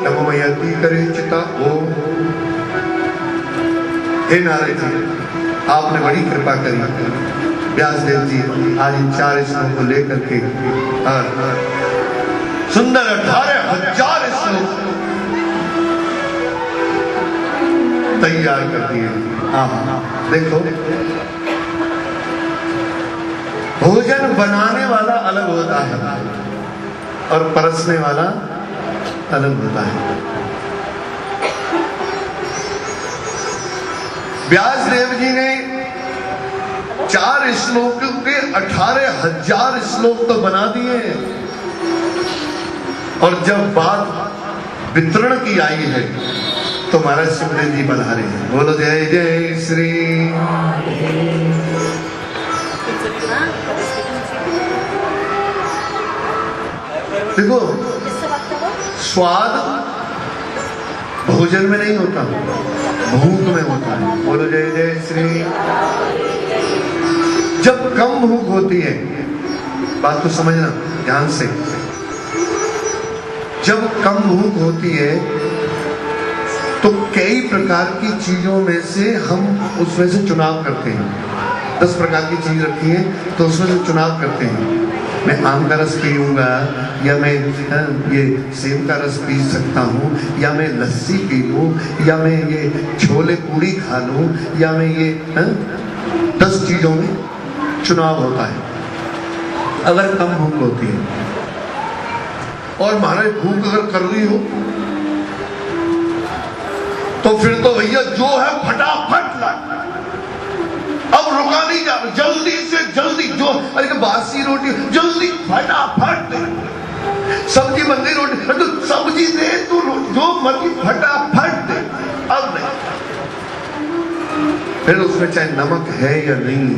A: नमोयति करे चिता। ओम। हे नारद जी, आपने बड़ी कृपा करी। व्यासदेव जी आज इन 4 श्लोकों को लेकर के सुंदर 18,000 श्लोक तैयार कर दिए। देखो, भोजन बनाने वाला अलग होता है और परसने वाला अलग होता है। व्यासदेव जी ने 4 श्लोक के 18,000 श्लोक तो बना दिए, और जब बात वितरण की आई है तो महाराज सुखदेव जी बना रहे हैं। बोलो जय जय श्री। देखो, स्वाद भोजन में नहीं होता, भूख में होता है। बोलो जय जय श्री। जब कम भूख होती है, बात तो समझना ध्यान से, जब कम भूख होती है तो कई प्रकार की चीजों में से हम उसमें से चुनाव करते हैं। 10 प्रकार की चीज रखी है तो उसमें से चुनाव करते हैं। मैं आम का रस पीऊंगा, या मैं ये सेब का रस पी सकता हूँ, या मैं लस्सी पी लूँ, या मैं ये छोले पूरी खा लूँ, या मैं ये 10 चीजों में चुनाव होता है अगर कम भूख होती है। और महाराज भूख अगर कर रही हो तो फिर तो भैया जो है फटाफट ला, अब रुका नहीं जा, जल्दी से जल्दी। जो अरे बासी रोटी जल्दी फटाफट, सब्जी बन गई रोटी तो सब्जी दे, तू जो मर्जी फटाफट दे। अब नहीं, फिर उसमें चाहे नमक है या नहीं।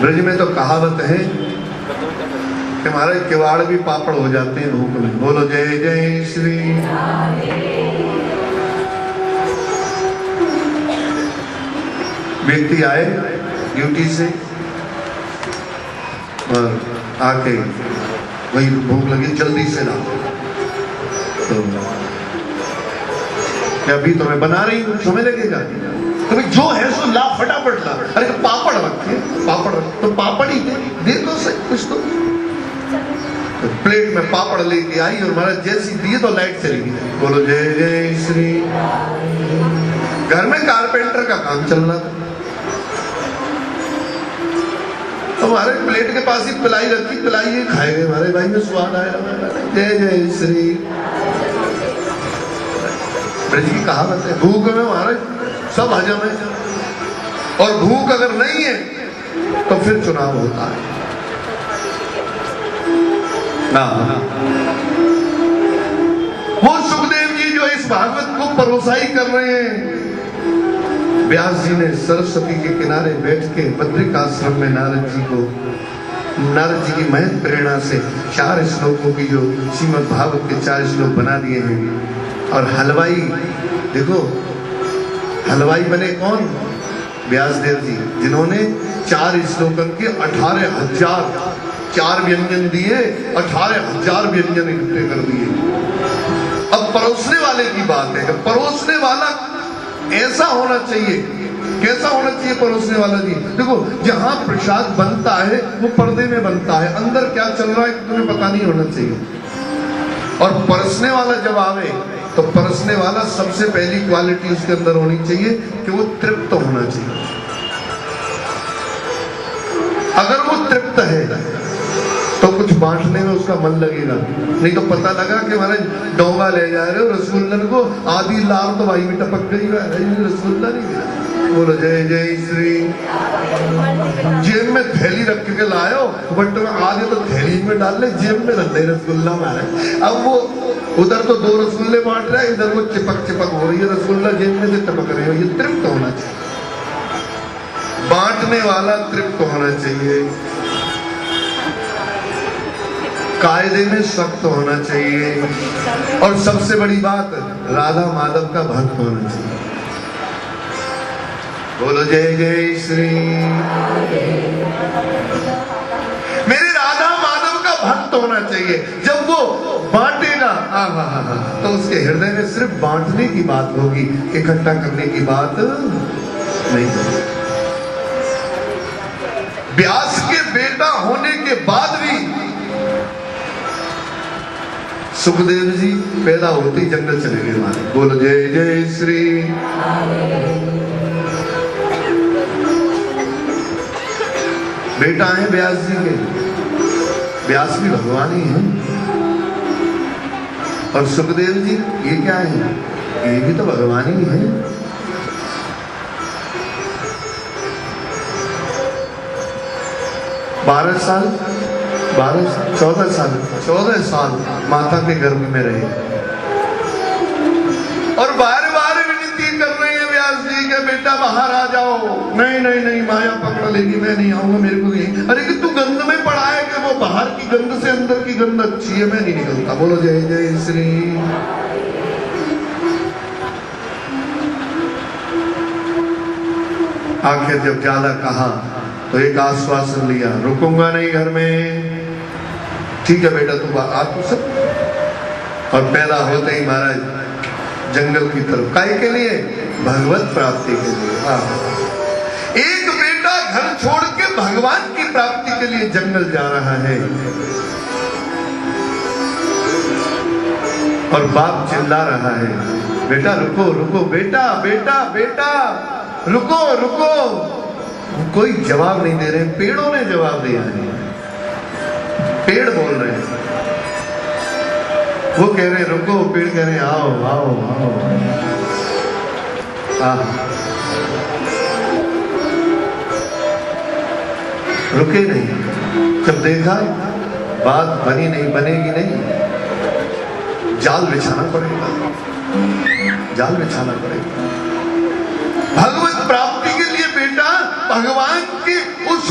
A: ब्रज में तो कहावत है कि हमारे किवाड़ भी पापड़ हो जाते हैं भूख में। बोलो जय जय श्री। व्यक्ति आए ड्यूटी से और आके वही भूख लगी, जल्दी से ला, तो अभी तो मैं बना रही हूँ, समय लगेगा, तो भाई जो है सो ला, फटाफट ला। अरे तो पापड़ रखे, पापड़ रखे तो पापड़ ही दे दो सही कुछ तो। प्लेट में पापड़ लेके आई और महाराज जैसी दिए तो लाइट चली गई। बोलो जय जय श्री। घर में कारपेंटर का काम चल रहा था, हमारे प्लेट के पास ही पिलाई रखी, पिलाई खाए गए। हमारे भाई में स्वाद आया। जय जय श्री। ब्रज की कहावत है, भूख में महाराज सब हजम है, और भूख अगर नहीं है तो फिर चुनाव होता है ना। वो सुखदेव जी जो इस भागवत को परोसाई कर रहे हैं, व्यास जी ने सरस्वती के किनारे बैठ के बद्रिकाश्रम में नारद जी की महत प्रेरणा से 4 श्लोकों की जो श्रीमद् भागवत के 4 श्लोक बना दिए हैं। और हलवाई देखो, हलवाई बने कौन? व्यासदेव जी, जिन्होंने 4 श्लोकन के 18,000 4 व्यंजन दिए, 18,000 व्यंजन इकट्ठे कर दिए। अब परोसने वाले की बात है, परोसने वाला ऐसा होना चाहिए। कैसा होना चाहिए परोसने वाला जी? देखो, जहां प्रसाद बनता है वो पर्दे में बनता है, अंदर क्या चल रहा है तुम्हें पता नहीं होना चाहिए। और परोसने वाला जब आवे तो परोसने वाला सबसे पहली क्वालिटी उसके अंदर होनी चाहिए कि वो तृप्त होना चाहिए। अगर वो तृप्त है तो कुछ बांटने में उसका मन लगेगा, नहीं तो पता लगा कि हमारे डोंगा ले जा रहे हो रसगुल्लन को, आधी लार तो भाई में टपक गई, रसगुल्ला नहीं मिला। बोलो जय जय श्री। जेब में थैली रख के लायो, बट आधे तो थैली में डाल ले, जेब में रख ले रसगुल्ला मारे। अब वो उधर तो 2 रसगुल्ले बांट रहा है, इधर वो चिपक हो रही है, रसगुल्ला जेब में से टपक रही है। ये तृप्त होना चाहिए, बांटने वाला तृप्त होना चाहिए, कायदे में सख्त होना चाहिए, और सबसे बड़ी बात राधा माधव का भक्त होना चाहिए। बोलो जय जय श्री। मेरे राधा माधव का भक्त होना चाहिए। जब वो बांटेगा तो उसके हृदय में सिर्फ बांटने की बात होगी, इकट्ठा करने की बात नहीं होगी। व्यास के बेटा होने के बाद भी सुखदेव जी पैदा होते ही जंगल चले गए मारे। बोलो जय जय श्री। बेटा है व्यास जी के, व्यास भी भगवान ही है। और सुखदेव जी ये क्या है? ये भी तो भगवान ही है। बारह साल 14 साल माता के गर्भ में रहे, और बार बार विनती कर रहे हैं व्यास जी के बेटा बाहर आ जाओ। नहीं नहीं नहीं, माया पकड़ लेगी, मैं नहीं आऊंगा, मेरे को नहीं। अरे कि तू गंध में पड़ा है कि वो बाहर की गंध से अंदर की गंध अच्छी है, मैं नहीं निकलता। बोलो जय जय श्री। आखिर जब ज्यादा कहा तो एक आश्वासन लिया, रुकूंगा नहीं घर में। ठीक है बेटा तू आ तू सब। और पैदा होते ही महाराज जंगल की तरफ, काहे के लिए? भगवत प्राप्ति के लिए। एक बेटा घर छोड़ के भगवान की प्राप्ति के लिए जंगल जा रहा है, और बाप चिल्ला रहा है, बेटा रुको रुको, बेटा बेटा बेटा रुको रुको। कोई जवाब नहीं दे रहे। पेड़ों ने जवाब दिया है, पेड़ बोल रहे हैं। वो कह रहे रुको, पेड़ कह रहे आओ आओ आओ। रुके नहीं। जब देखा बात बनी नहीं, बनेगी नहीं, जाल बिछाना पड़ेगा, जाल बिछाना पड़ेगा। भगवत प्राप्ति के लिए बेटा भगवान के उस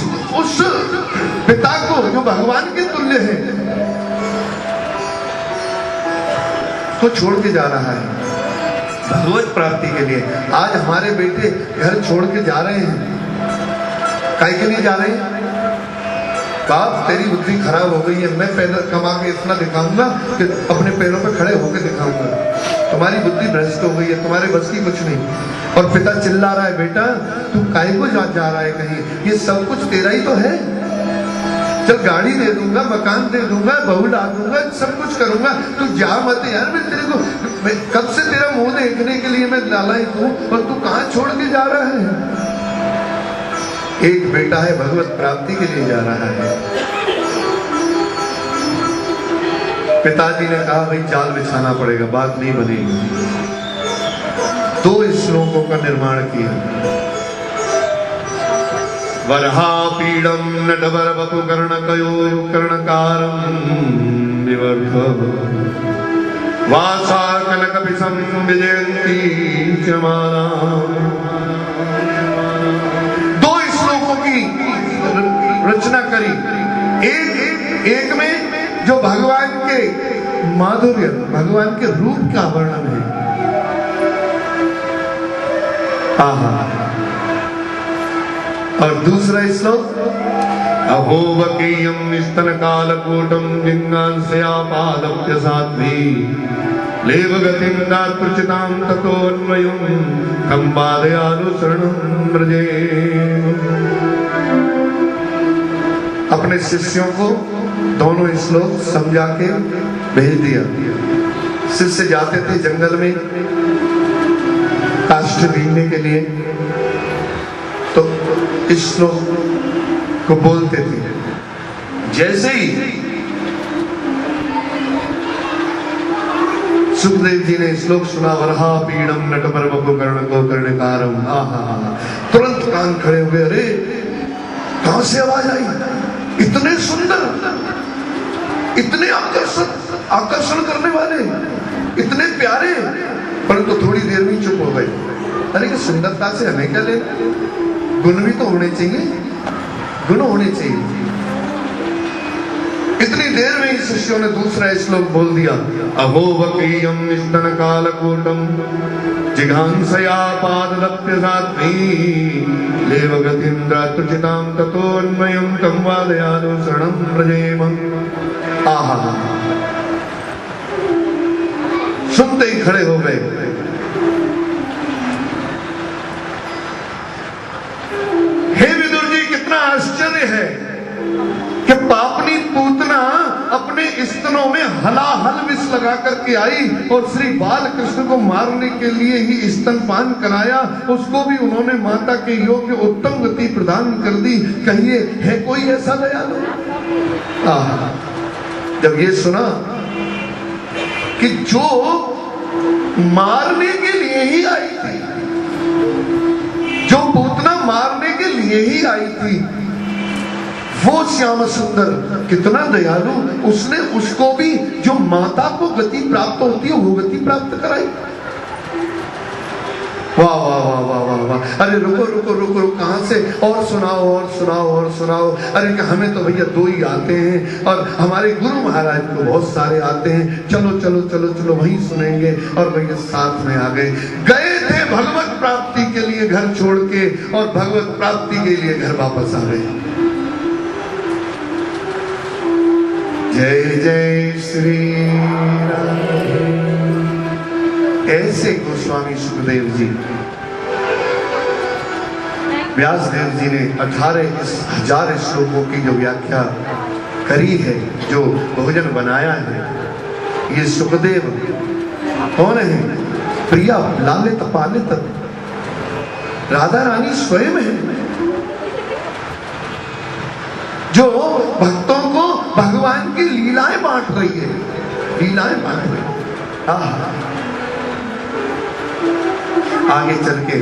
A: पिता को जो भगवान के तुल्य है को छोड़ के जा रहा है भगवत प्राप्ति के लिए। आज हमारे बेटे घर छोड़ के जा रहे हैं, काहे के लिए जा रहे हैं? बाप तेरी बुद्धि खराब हो गई है, मैं पैदा कमा के इतना दिखाऊंगा कि अपने पैरों पे खड़े होकर दिखाऊंगा। तुम्हारी बुद्धि भ्रष्ट हो गई है, तुम्हारे बस की कुछ नहीं। और पिता चिल्ला रहा है, बेटा तू काहे को जा रहा है कहीं? ये सब कुछ तेरा ही तो है। चल गाड़ी दे दूंगा, मकान दे दूंगा, बहू ला दूंगा, सब कुछ करूंगा, तू जा मत यार। मैं तेरे को कब से तेरा मुंह देखने के लिए मैं लालायित हूं, और तू कहां छोड़ के जा रहा है? एक बेटा है भगवत प्राप्ति के लिए जा रहा है। पिताजी ने कहा भाई जाल बिछाना पड़ेगा, बात नहीं बनेगी। 2 श्लोकों का निर्माण किया। वरहा पीड़म नटवर वपु कर्ण कयो कर्णकारम विवर्ध वासा कनक पिसम विजयंती चमाना। 2 श्लोकों की रचना करी। एक में जो भगवान के माधुर्य, भगवान के रूप का वर्णन है। और दूसरा श्लोक, अहोवकीयं स्तनकालकूटं जिंगांसयापादप्य साध्वी लेवगतिं नात्प्रचितां ततोऽन्वयं कंबादयानुसरणं व्रजे। अपने शिष्यों को दोनों श्लोक समझा के भेज दिया। शिष्य जाते थे जंगल में काष्ठ बीनने के लिए, तो इस श्लोक को बोलते थे। जैसे ही सुखदेव जी ने श्लोक सुना, वरहा पीड़म नटपर्वको कर्ण को कर्णकारम, आहा, तुरंत कान खड़े हुए। अरे कहां से आवाज आई? इतने सुंदर, इतने आकर्षण करने वाले, इतने प्यारे, परंतु थोड़ी देर में चुप हो गए। अरे कि सुंदरता से हमें क्या लेना, गुण भी तो होने चाहिए, गुण होने चाहिए। इतनी देर में ही शिष्यों ने दूसरा श्लोक बोल दिया, अहोवकीयं स्तनकालकूटं जिघांसया पादलप्य साध्वी लेवगतिन्द्रात्रुचितां ततोऽन्वयं तं वादयानुसरणं व्रजेम। आहा, सुनते ही खड़े हो गए। हे विदुर जी, कितना आश्चर्य है कि पापनी पूतना अपने स्तनों में हलाहल विष लगा करके आई और श्री बालकृष्ण को मारने के लिए ही स्तनपान कराया। उसको भी उन्होंने माता के योग्य उत्तम गति प्रदान कर दी। कहिए, है कोई ऐसा दयालु? जब ये सुना कि जो मारने के लिए ही आई थी, जो पूतना मारने के लिए ही आई थी, वो श्याम सुंदर कितना दयालु, उसने उसको भी जो माता को गति प्राप्त होती है वो गति प्राप्त कराई। वाह वाह वाह वाह वाह वाह। अरे रुको रुको रुको रुको, कहां से? और सुनाओ और सुनाओ और सुनाओ। अरे कि हमें तो भैया दो ही आते हैं और हमारे गुरु महाराज को बहुत सारे आते हैं। चलो चलो चलो चलो वहीं सुनेंगे। और भैया साथ में आ गए। गए थे भगवत प्राप्ति के लिए घर छोड़ के, और भगवत प्राप्ति के लिए घर वापस आ गए। जय जय श्री राम। ऐसे गोस्वामी सुखदेव जी, व्यासदेव जी ने 18,000 श्लोकों की जो व्याख्या करी है, जो भोजन बनाया है, ये सुखदेव कौन है? प्रिया लालित पालित राधा रानी स्वयं है, जो भक्तों को भगवान की लीलाएं बांट रही है, लीलाएं बांट रही है। आगे चल के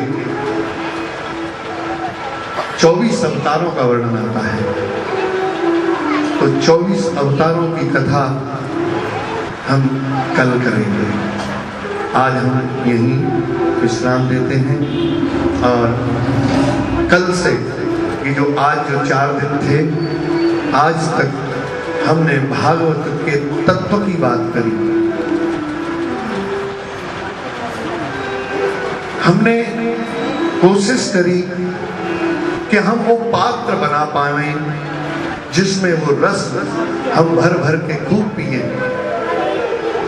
A: 24 अवतारों का वर्णन आता है। तो 24 अवतारों की कथा हम कल करेंगे। आज हम यहीं विश्राम देते हैं, और कल से ये जो आज जो 4 दिन थे, आज तक हमने भागवत के तत्व की बात करी। हमने कोशिश करी कि हम वो पात्र बना पाए जिसमें वो रस हम भर भर के खूब पिए,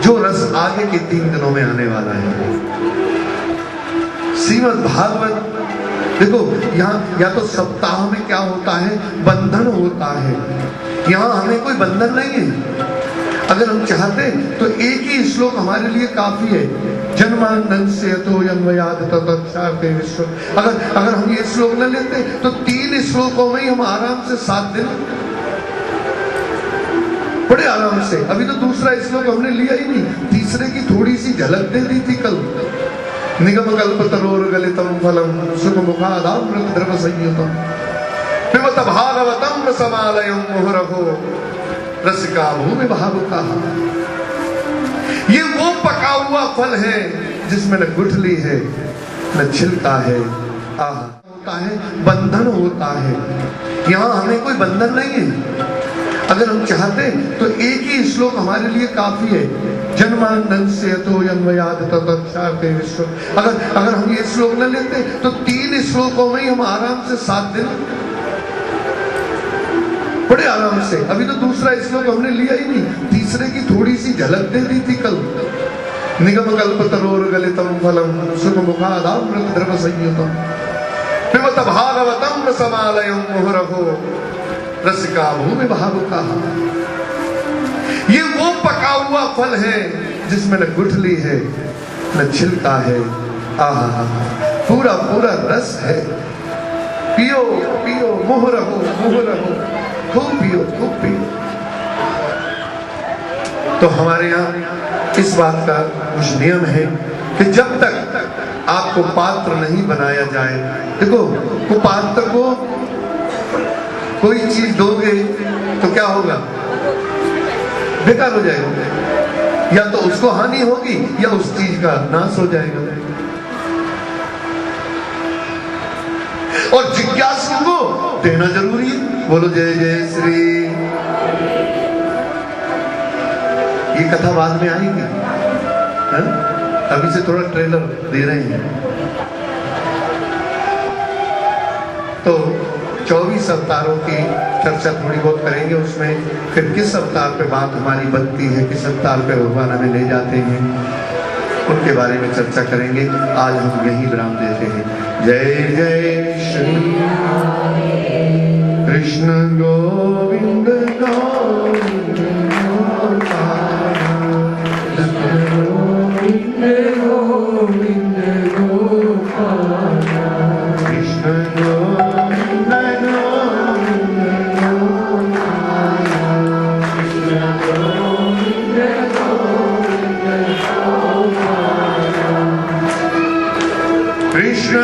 A: जो रस आगे के 3 दिनों में आने वाला है। श्रीमद् भागवत देखो, यहाँ या तो सप्ताह में क्या होता है, बंधन होता है। यहाँ हमें कोई बंधन नहीं है। अगर हम चाहते तो एक ही श्लोक हमारे लिए काफी है। जन्मांधन से तो जन्मयाद तत्क्षाते विश्व। अगर हम ये श्लोक न लेते तो 3 श्लोकों में ही हम आराम से 7 दिन बड़े आराम से। अभी तो दूसरा श्लोक हमने लिया ही नहीं, तीसरे की थोड़ी सी झलक दे दी थी कल। निगम कल्पतरोर गलितम फलम सुख मुखादामृत द्रव संयुतम पिबत भागवतम रसमालयम मुहुरहो रसिका भूमि भावुका। ये वो पका हुआ फल है जिसमें न गुठली है न छिलका है। होता है, बंधन होता है। यहाँ हमें कोई बंधन नहीं है। अगर हम चाहते तो एक ही श्लोक हमारे लिए काफी है। जन्मांधन से तो जन्मयाद तत्क्षाते विश्व। अगर हम ये श्लोक न लेते तो 3 श्लोकों में ही हम आराम से 7 दिन बड़े आराम से। अभी तो दूसरा श्लोक हमने लिया ही नहीं, तीसरे की थोड़ी सी झलक दे दी थी कल। निगम कल्पतरोर गलितम फलम सुख मुखादामृत द्रव संयुतम पिबत भागवतम रसमालयम मुहुरहो रसिका भूमि भावुका। ये वो पका हुआ फल है जिसमें न गुठली है न छिलका है, आहा पूरा पूरा रस है। पियो पियो मुहुरहो मुहुरहो, खूब पियो खूब पियो। तो हमारे यहाँ इस बात का कुछ नियम है कि जब तक आपको पात्र नहीं बनाया जाए, देखो कुपात्र को कोई चीज दोगे तो क्या होगा, बेकार हो जाएगा, या तो उसको हानि होगी या उस चीज का नाश हो जाएगा। और जिज्ञासु को देना जरूरी है। बोलो जय जय श्री। ये कथा बाद में आएगी, है? अभी से थोड़ा ट्रेलर दे रहे हैं। तो 24 अवतारों की चर्चा थोड़ी बहुत करेंगे, उसमें फिर किस अवतार पे बात हमारी बनती है, किस अवतार पे भगवान हमें ले जाते हैं, उनके बारे में चर्चा करेंगे। आज हम यही विराम देते हैं। जय जय Shri Krishna Govind Govind Gopal, Govind Govind Gopal, Krishna Govind Govind Gopal, Krishna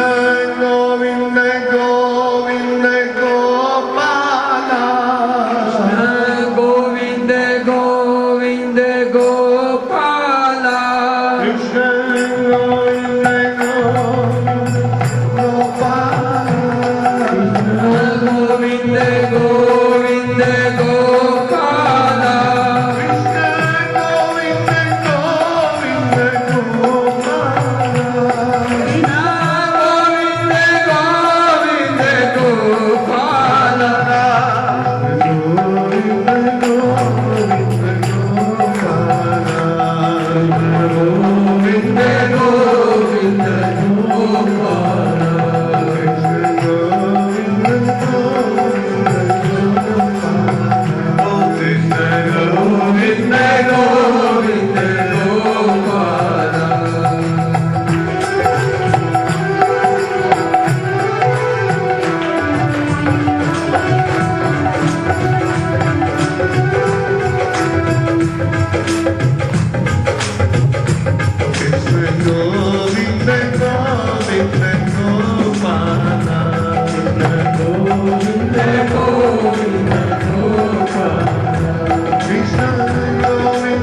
A: Govind Govind Gopal, Krishna Govind Govind Gopal, Govind Govind Gopal, Krishna Govind Gopal, Govind Govind Gopal, Krishna Govind Govind Krishna Govinda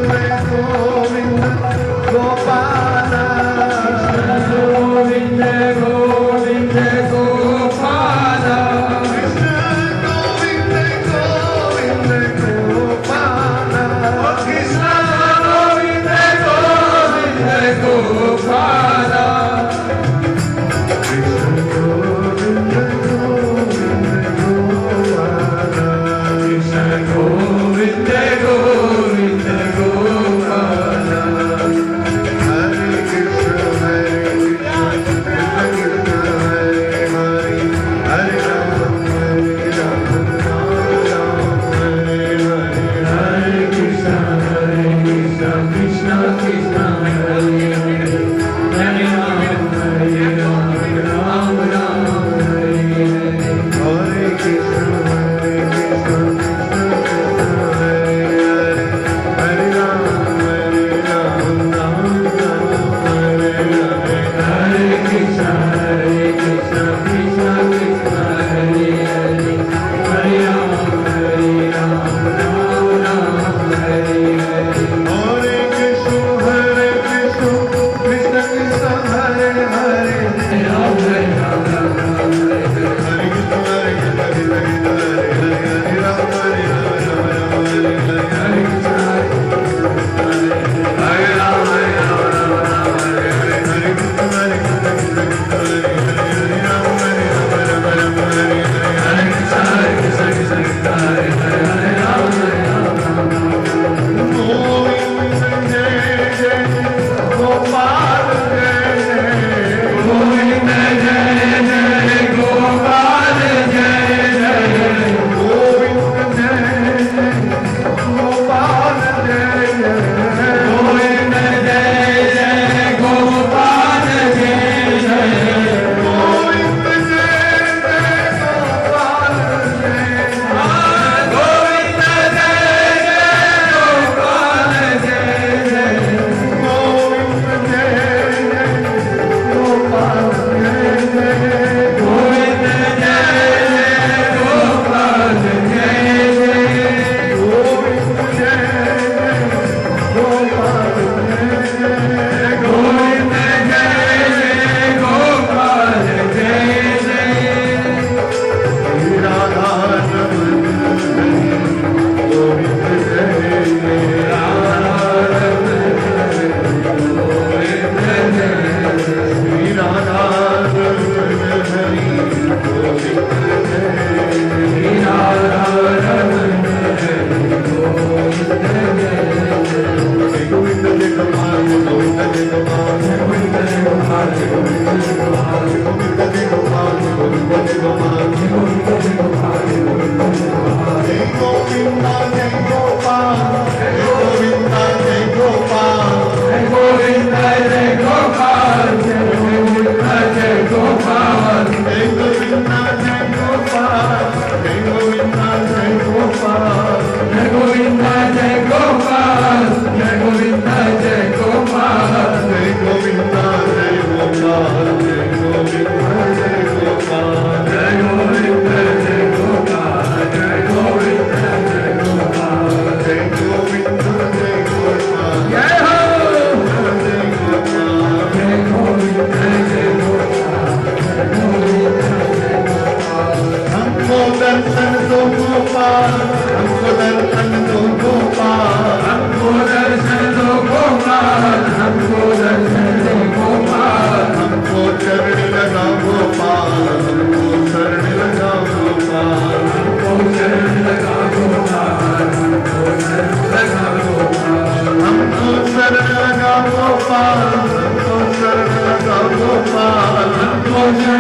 B: Gopa,